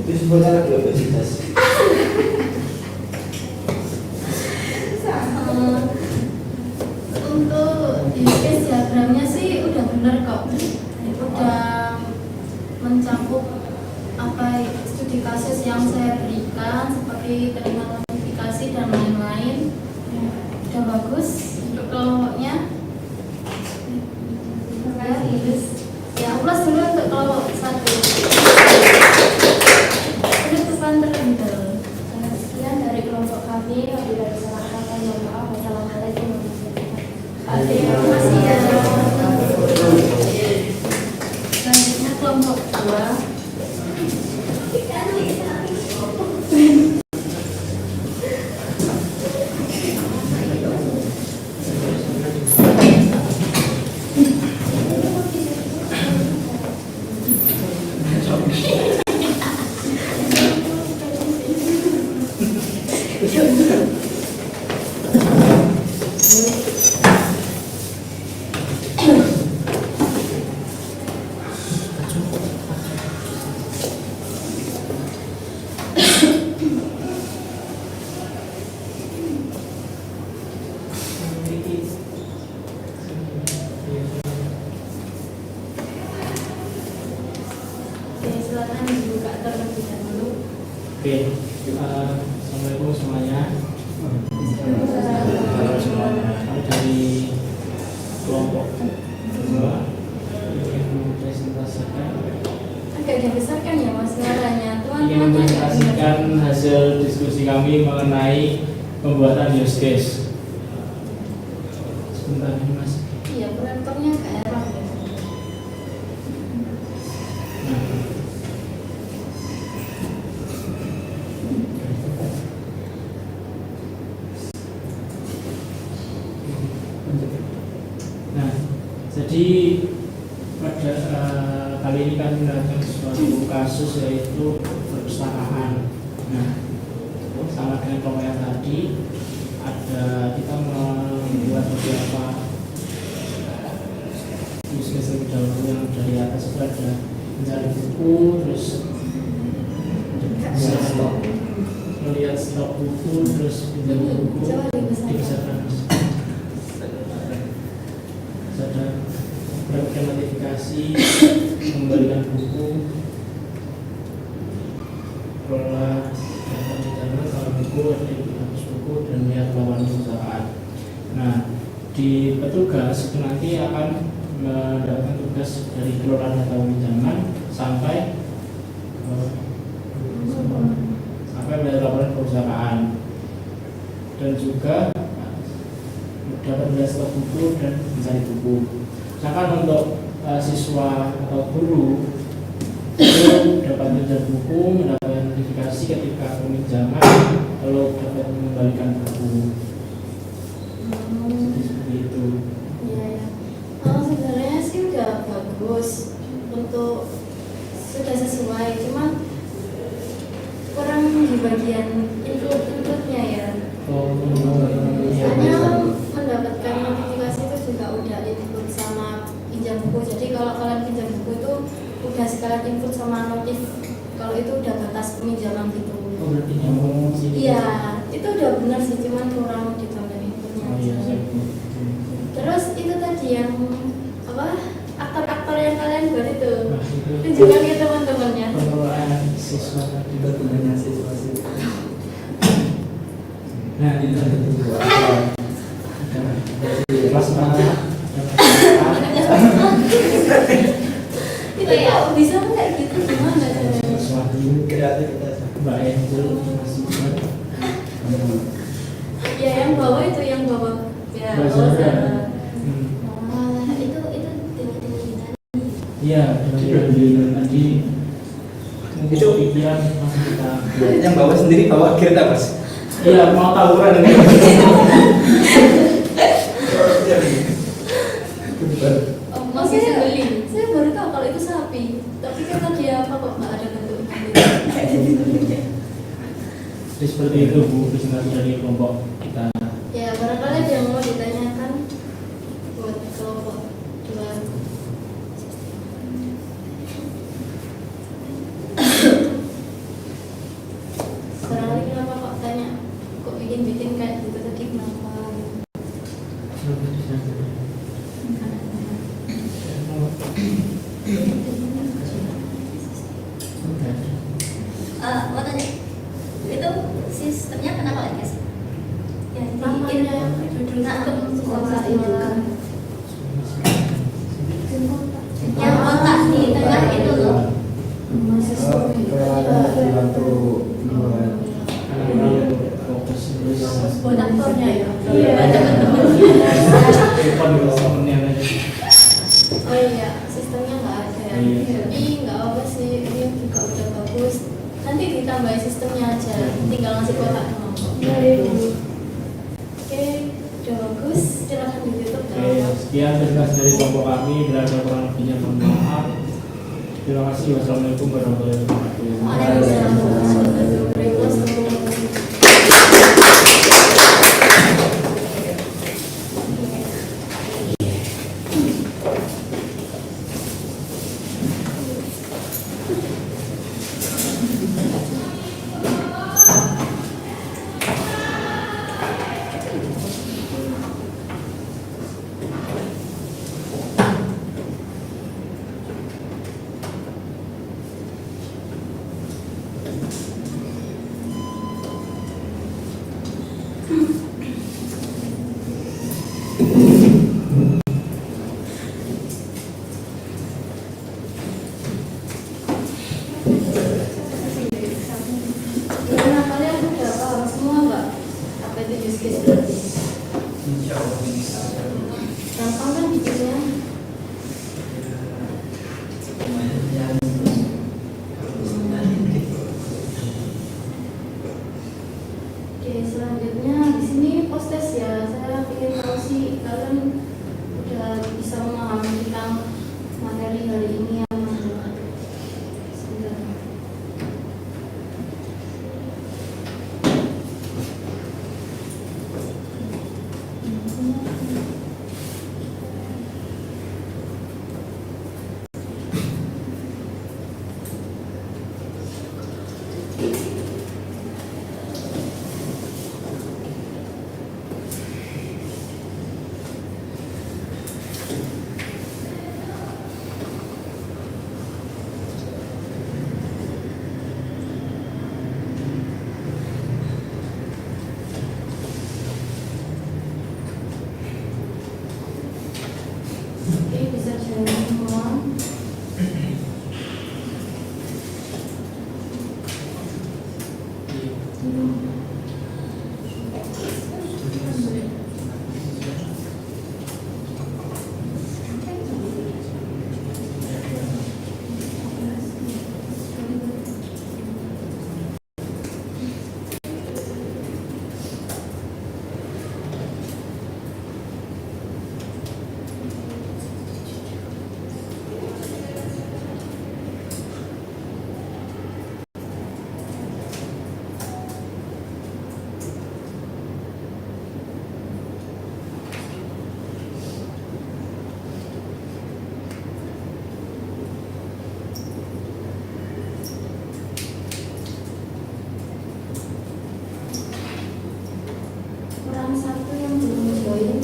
S5: Itu sebenarnya lagi obesitas.
S2: Untuk use diagramnya sih udah bener kok. Udah mencakup apa studi kasus yang saya berikan seperti terima notifikasi dan lain-lain. Udah bagus untuk kelompoknya. Ya, ya plus dulu untuk kelompok 1. Ini pesan terkenal. Sekian dari kelompok kami. Wabillahi salah kata, mohon maaf. Wassalamualaikum warahmatullahi wabarakatuh. Terima kasih ya. Selanjutnya kelompok 2. Silakan dibuka terlebih dahulu.
S3: Oke, assalamualaikum semuanya. Kami dari kelompok 2 ingin mempresentasikan
S2: Agak dibesarkan ya mas suaranya.
S3: ingin mempresentasikan hasil diskusi kami mengenai pembuatan use case. Sebentar ini mas.
S2: Iya, proyektornya ke arah ya.
S3: Nah, jadi pada kali ini kami mendapatkan suatu kasus yaitu perpustakaan. Nah, sama dengan kelompok yang tadi, kita membuat beberapa use case lebih dahulu yang dari atas itu ada mencari buku, terus melihat stok buku, terus pinjam buku, dibesarkan. Ada mendapatkan notifikasi, memberikan buku, kelola data pinjaman, kalau buku, hapus buku, dan melihat laporan perusahaan. Nah, di petugas itu nanti akan mendapatkan tugas dari kelola data pinjaman sampai melihat laporan perusahaan, dan juga dapat melihat stok buku dan mencari buku. Sedangkan untuk siswa atau guru itu dapat mencari buku, mendapatkan notifikasi ketika peminjaman, lalu dapat mengembalikan buku. Seperti itu.
S2: Iya ya. Sebenarnya sih udah bagus untuk sudah sesuai, cuman kurang di bagian inputnya ya. Misalnya mendapatkan notifikasi itu juga udah input sama pinjam buku. Jadi kalau kalian pinjam buku itu udah sekalian input sama notif kalau itu udah batas peminjaman gitu.
S3: Oh, berarti nyambung sih.
S2: Iya, itu udah benar sih, cuman kurang ditambah inputnya aja. Terus itu tadi yang apa aktor-aktor yang kalian buat itu tunjukkan ke teman-temannya.
S3: Pengelolaan siswa tadi.
S1: Temannya siswa.
S3: Nah, itu kelas mana?
S2: Kita ya bisa nggak gitu gimana caranya?
S3: Sesuatu
S5: Kreativitas.
S3: Mbak Angel masih buat
S2: Ya yang bawah itu yang bawah ya.
S3: Mbak
S2: Oh,
S3: Zara.
S2: Zara.
S6: itu tinggal kita.
S3: Iya, dari tadi
S5: Itu
S3: pikiran langsung kita.
S5: yang bawa sendiri bawa gear tak mas?
S3: Iya, mau tawuran ini.
S2: Oh, masih sembelih. Saya baru tahu kalau itu sapi. Tapi kan tadi apa kok nggak ada bentuknya?
S3: Jadi seperti itu Bu, presentasi dari kelompok kita.
S2: Ya barangkali ada yang mau ditanyakan buat kelompok dua. Sekarang lagi kenapa kok tanya? Kok bikin kayak gitu tadi kenapa?
S6: Mau tanya, itu sistemnya kenapa lagi guys? Yang
S2: Namanya judul sistem kuasa iman.
S6: yang kotak di tengah itu loh.
S1: Dibantu buat
S3: Fokus terus.
S2: Buat aktornya ya.
S6: Iya.
S3: Depan dulu temennya aja.
S2: Oh iya, sistemnya nggak ada ya.
S3: Iya.
S2: Tapi nggak apa sih, ini juga udah bagus. Nanti ditambahin sistemnya aja, tinggal ngasih kotak doang kok. Oke, udah bagus. Silakan ditutup
S3: Oke,
S2: ya.
S3: sekian presentasi dari kelompok kami. Bila ada kurang lebihnya mohon maaf. Terima kasih. Wassalamualaikum warahmatullahi wabarakatuh.
S2: Waalaikumsalam warahmatullahi wabarakatuh. Gimana kalian udah paham semua nggak? Apa itu use case study? Gampang kan bikinnya? Oke, selanjutnya di sini post test ya. Saya ingin tahu sih kalian udah bisa memahami tentang materi hari ini yang mana? Sebentar. Oke, bisa jalan semua. Kurang satu yang belum join.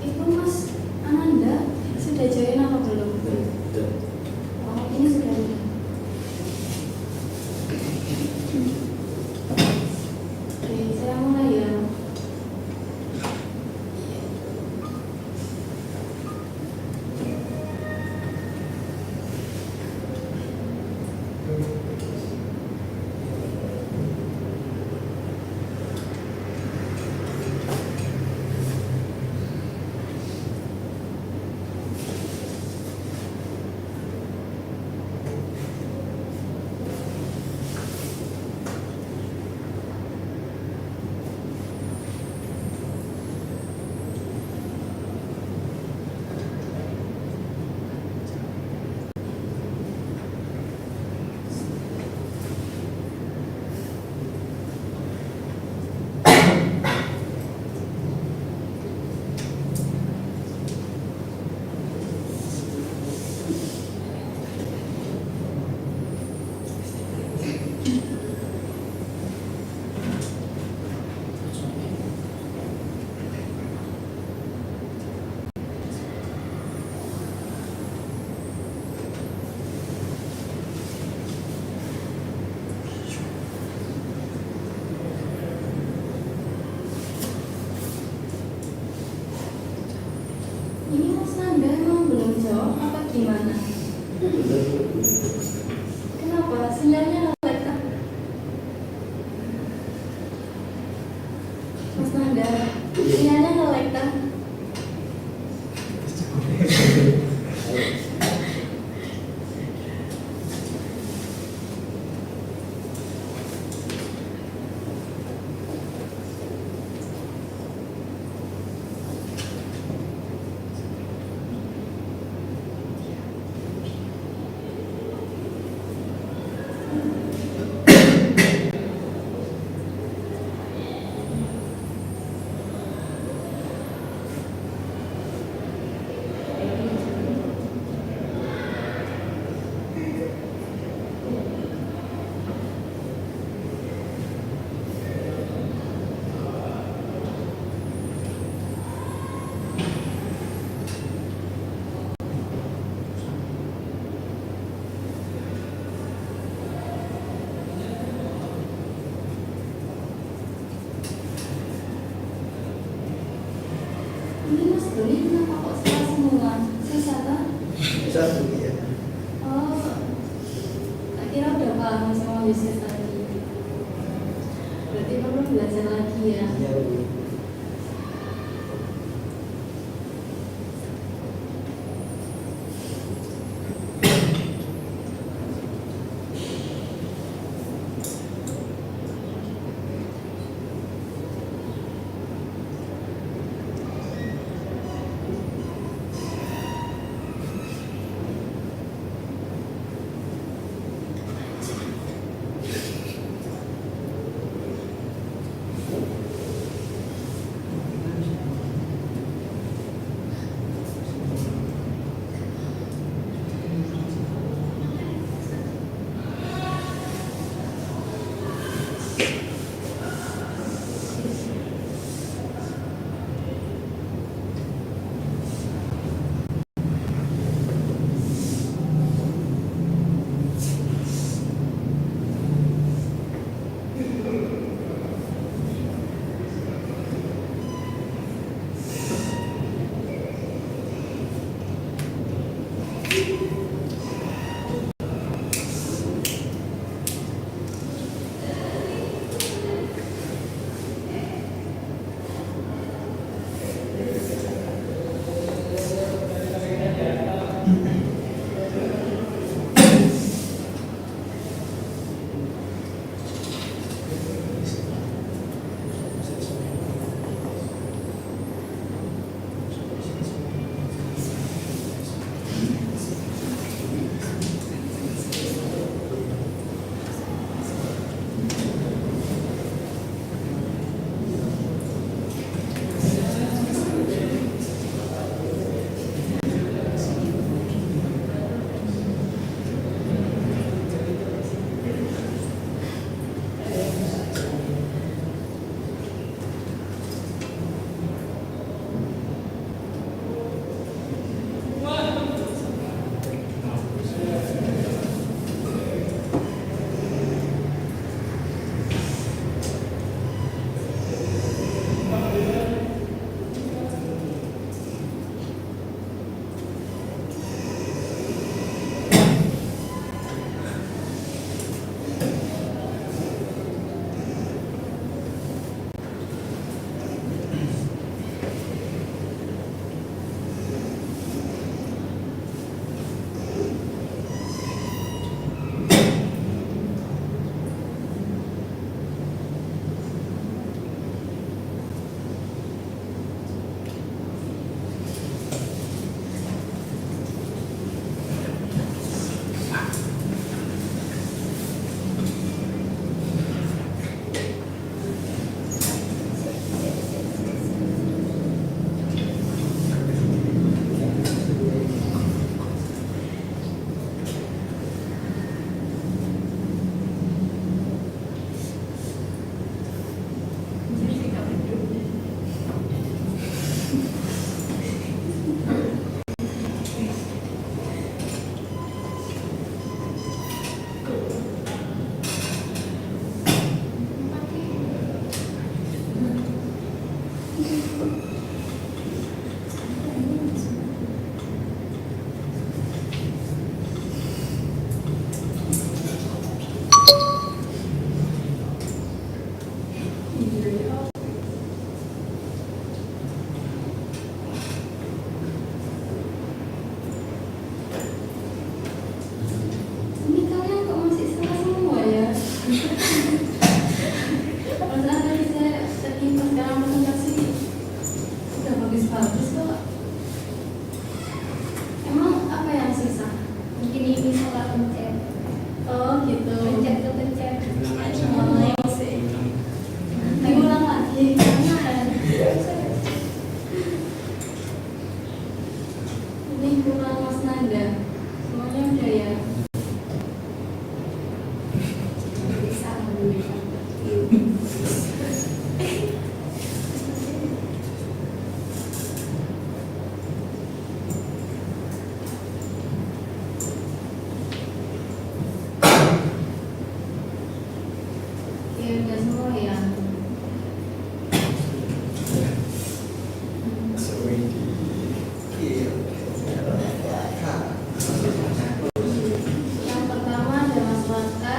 S2: Itu Mas Ananda sudah join apa belum? Oh, ini Ini Mas Nanda emang belum jawab apa gimana? Kenapa? Sinyalnya jelek kah? Mas Nanda, sinyalnya jelek kah? Ini Mas Doni kenapa kok salah semua? Susah kan?
S1: Satu ya.
S2: Oh, tak kira udah paham sama bisnis tadi. Berarti perlu belajar lagi ya.
S1: Ya, Bu.
S6: pencet.
S2: Oh gitu.
S6: Pencet tuh pencet.
S3: Bilang aja.
S2: Oh, sih.
S3: Bilang.
S2: Diulang lagi.
S6: Jangan.
S2: Ini kurang Mas Nanda. Semuanya udah ya.
S6: Bisa.
S2: Ya udah semua ya. Yang pertama ada Mas Raka,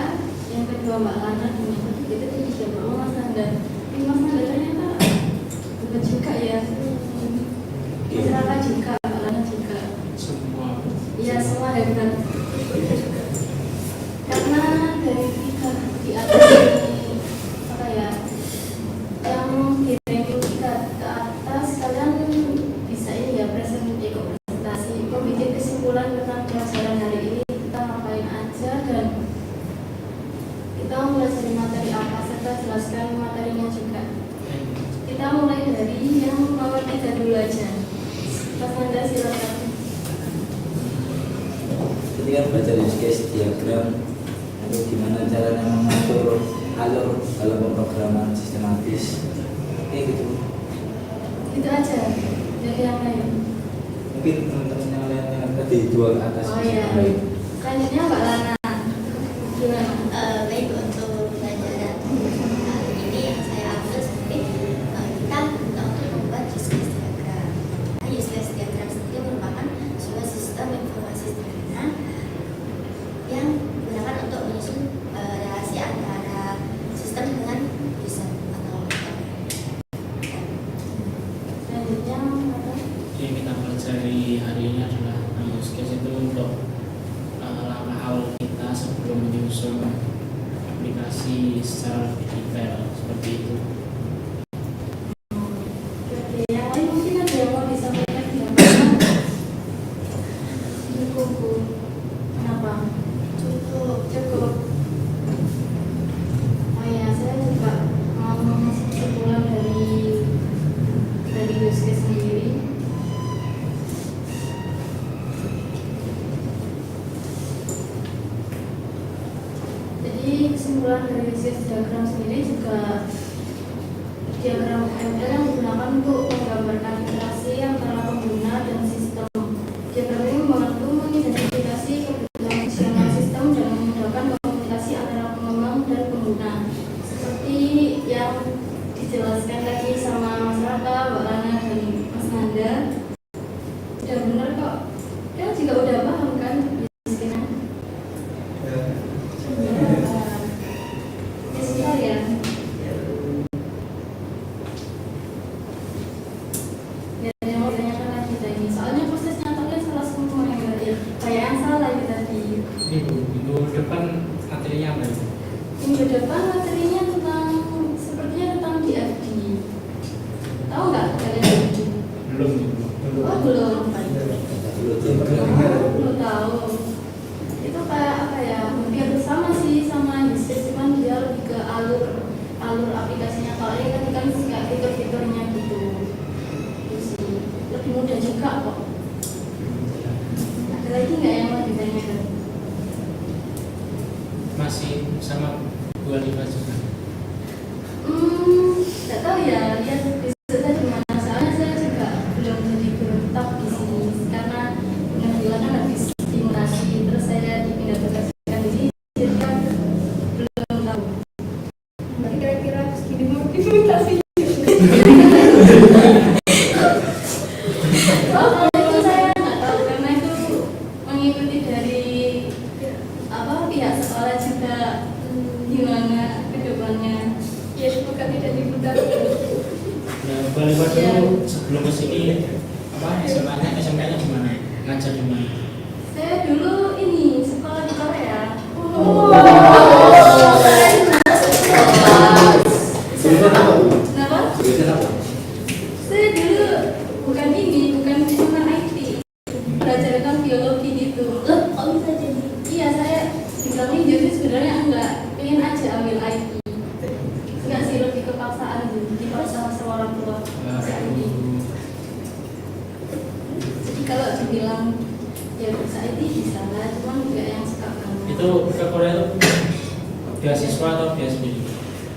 S2: yang kedua Mbak Lana, dan yang ketiga itu siapa? Oh, Mas Nanda. Ini Mas Nanda ternyata bukan juga ya. Mas Raka juga, Mbak Lana juga.
S3: Semua.
S2: Iya semua hebat. Karena dari tiga di atas ini apa ya, yang di ranking tiga ke atas kalian bisa ini ya presentasi, bikin kesimpulan tentang pelajaran hari ini kita ngapain aja dan kita mulai dari materi apa serta jelaskan materinya juga. Kita mulai dari yang nomor 3 dulu aja. Mas Nanda silakan.
S5: Ketika belajar use case diagram atau gimana caranya mengatur alur dalam pemrograman sistematis kayak gitu.
S2: Itu aja dari yang lain.
S5: Mungkin teman-teman yang lain yang tadi dua ke atas
S2: Oh
S5: bisa
S2: iya.
S5: tambahin.
S2: Selanjutnya Mbak Lana. Gimana?
S6: Baik, untuk pelajaran hari ini yang saya ambil seperti kita untuk membuat use case diagram. Nah, use case diagram sendiri merupakan sebuah sistem informasi sederhana yang digunakan untuk menyusun relasi antara sistem dengan user atau
S2: Selanjutnya apa?
S3: Yang kita pelajari hari ini adalah use case itu untuk langkah awal kita sebelum menyusun aplikasi secara lebih detail seperti itu.
S2: Oke, yang lain mungkin ada yang mau disampaikan ya? Cukup. Kenapa? Cukup. Oh ya, saya juga mau ngasih kesimpulan dari use case sendiri. Jadi kesimpulan dari use case diagram sendiri juga diagram UML yang digunakan untuk menggambarkan interaksi antara pengguna dan sistem. Diagram ini membantu mengidentifikasi kebutuhan fungsional sistem dan memudahkan komunikasi antara pengembang dan pengguna. Seperti yang dijelaskan tadi sama Mas Raka, Mbak Lana, dan Mas Nanda. Udah bener kok. Kan juga udah paham kan bisnisnya. Sebentar ya. Dan yang mau ditanyakan lagi tadi, soalnya prosesnya kalian salah semua yang tadi. Kayak yang salah itu tadi.
S3: Minggu depan materinya apa itu?
S2: Minggu depan materinya sepertinya tentang DFD. Tahu nggak kalian DFD?
S3: Belum.
S2: Oh belum.
S5: Belum.
S2: Belum tahu. Itu kayak apa ya? Hampir sama sih sama Unisys, cuman dia lebih ke alur aplikasinya. Kalau ini kan kayak fitur-fiturnya gitu. Itu sih lebih mudah juga kok. Ada lagi nggak yang mau ditanyakan?
S3: Masih sama 25 juga.
S2: Nggak tahu ya. Lihat besoknya gimana. Soalnya saya juga belum jadi guru tetap di sini karena pengadilan kan habis simulasi, terus saya dipindah tugaskan di sini, jadi kan belum tahu. Berarti kira-kira segini mau implementasi. Oh, kalau itu saya nggak tahu karena itu mengikuti dari pihak sekolah juga gimana kedepannya. Ya semoga tidak dibudak.
S3: Nah, balik dulu sebelum kesini SMA-nya gimana? Ngajar di mana?
S2: Saya dulu ini sekolah di Korea. Kenapa? Saya dulu bukan jurusan IT, belajar tentang biologi gitu.
S6: Loh, kok bisa jadi?
S2: Iya, saya cuman ya bisa IT bisa lah, cuman nggak yang suka banget.
S3: Itu ke Korea itu beasiswa atau beasiswa?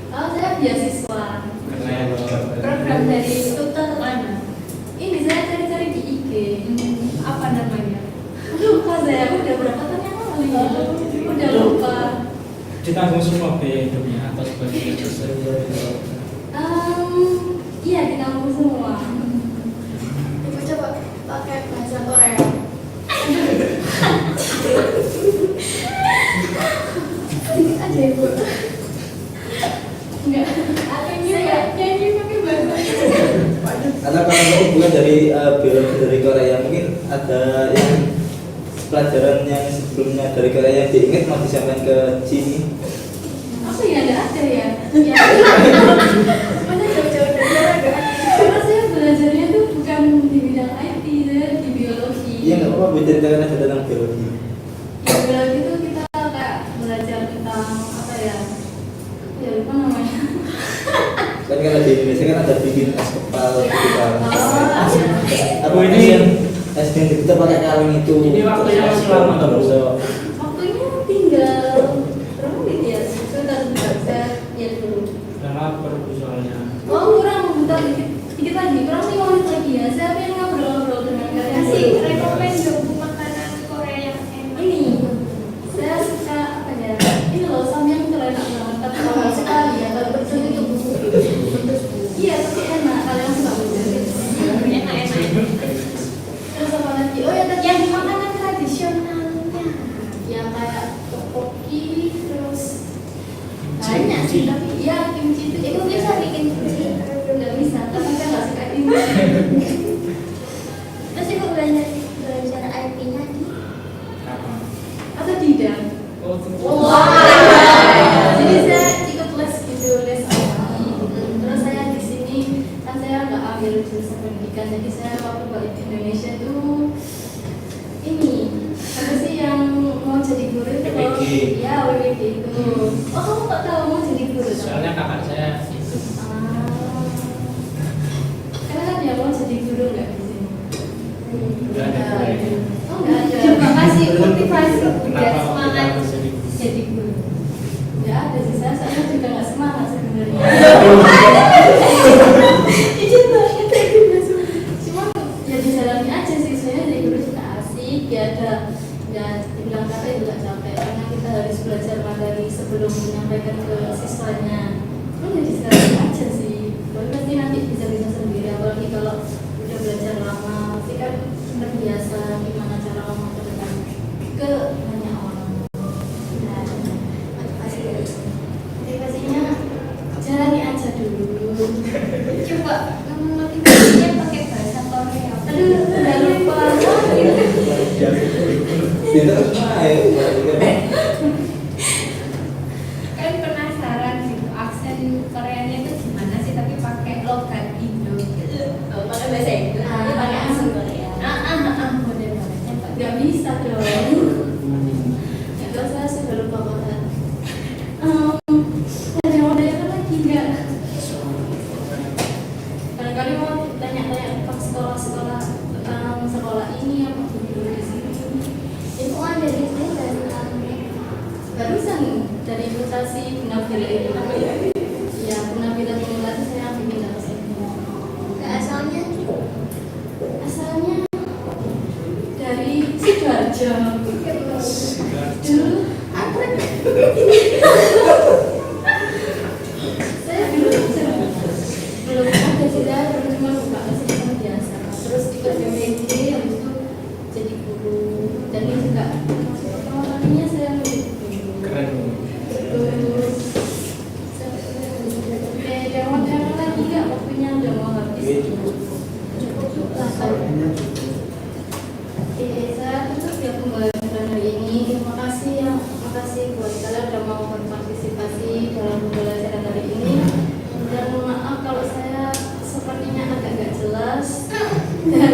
S2: Oh, saya beasiswa.
S3: Keren.
S2: Program dari tutor mana? Ini saya cari-cari di IG.
S4: Apa namanya?
S2: Lupa saya, udah berapa tahun yang lalu ya? Udah lupa.
S3: Ditanggung semua biaya hidupnya atau sebagai
S2: Iya, ditanggung semua. Ibu coba pakai bahasa Korea. Sedikit aja ibu. Enggak. Saya nyanyi pakai bahasa.
S5: Karena kamu bukan dari biologi dari Korea, mungkin ada yang pelajaran yang sebelumnya dari Korea yang diingat mau disampaikan ke sini.
S2: Apa ya, nggak ada ya? Ya. Mana jauh-jauh dari olahraga. Karena saya belajarnya tuh bukan di bidang IT, saya di biologi.
S5: Iya nggak apa-apa, berceritakan aja tentang biologi.
S2: Ya, biologi itu kita kayak belajar tentang apa ya? Ya lupa namanya.
S5: Kan kalau di Indonesia kan ada bikin es kepal gitu kan. Apa
S3: Oh,
S5: ini
S3: ini-
S5: yang es yang kita pakai kaleng itu?
S3: Ini waktunya masih lama atau bisa?
S2: Waktunya tinggal berapa menit ya? Sebentar saya lihat dulu.
S3: Dan lapar soalnya.
S2: Oh kurang, bentar dikit lagi, kurang 5 menit lagi ya. Saya pengen ngobrol-ngobrol dengan kalian.
S4: Kasih rekomen dong makanan Korea yang enak.
S2: Ini saya suka apa ya? Ini loh samyang itu enak banget. Tapi kalau sekali ya, kalau betul itu iya tapi enak. Kalian suka betul.
S4: Enak-enak.
S2: Terus apa lagi? Oh ya tadi
S4: Yang makanan tradisionalnya.
S2: yang kayak tteokbokki, terus banyak sih tapi ya kimchi itu
S4: Ibu bisa bikin kimchi.
S2: nggak bisa karena saya nggak suka kimchi.
S6: Terus ibu belajar IP-nya di
S3: Apa?
S2: Atau tidak?
S3: Oh,
S2: Jadi saya ikut les gitu, les IT. Terus saya di sini kan saya nggak ambil jurusan pendidikan, jadi saya waktu balik ke Indonesia tuh ini ada sih yang mau jadi guru itu loh.
S3: WWG.
S2: Ya WWG itu. Oh kamu nggak tahu mau jadi guru?
S3: soalnya kakak saya itu.
S2: Karena kan dia mau jadi guru nggak di sini?
S3: Nggak ada guru.
S2: Oh nggak ada.
S4: Coba kasih motivasi biar
S3: Kenapa
S4: semangat
S3: kita harus jadi guru?
S2: Jadi guru. Nggak ada sih, saya soalnya juga nggak semangat sebenarnya. Jujur banget ya gimana. Cuma ya dijalani aja sih, soalnya jadi guru juga asik. Ya ada, ya dibilang capek juga capek karena kita harus belajar materi sebelum menyampaikan ke siswanya. Cuma ya dijalani aja sih. Tapi pasti nanti bisa sendiri. Apalagi kalau udah belajar lama, pasti kan terbiasa gimana cara ngomong ke depan ke banyak orang. Nah,
S6: motivasi dari sini.
S2: motivasinya jalani aja dulu.
S4: Coba motivasinya pakai bahasa Korea.
S2: Aduh, udah lupa.
S5: Tidak naik.
S4: Kan penasaran gitu aksen Koreanya itu gimana sih tapi pakai logat Indo.
S2: Pakai bahasa Inggris, pakai asam Korea.
S4: Model-modelnya Pak.
S2: Gak bisa dong. Itu saya sudah lupa banget. Ada modalnya apa lagi enggak? Barangkali mau tanya-tanya tentang sekolah-sekolah tentang sekolah ini apa dulu di sini.
S6: Ibu kan dari sini dari
S2: Barusan dari mutasi Bunabila ini. Ya, Bunabila Mutasi saya bikin dari sini.
S6: asalnya
S2: Asalnya dari Sidoarjo. Dulu saya belum ada sih, saya baru cuma buka kesempatan biasa. Terus ikut BPJ, habis itu jadi guru. Dan ini juga pertama kalinya saya menjadi guru.
S3: Keren.
S2: Terus ada model lagi nggak? Waktunya udah mau habis. Cukup lah. Oke, saya tutup ya pembelajaran hari ini. Terima kasih buat kalian udah mau berpartisipasi dalam pembelajaran hari ini. Dan maaf kalau saya sepertinya agak nggak jelas dan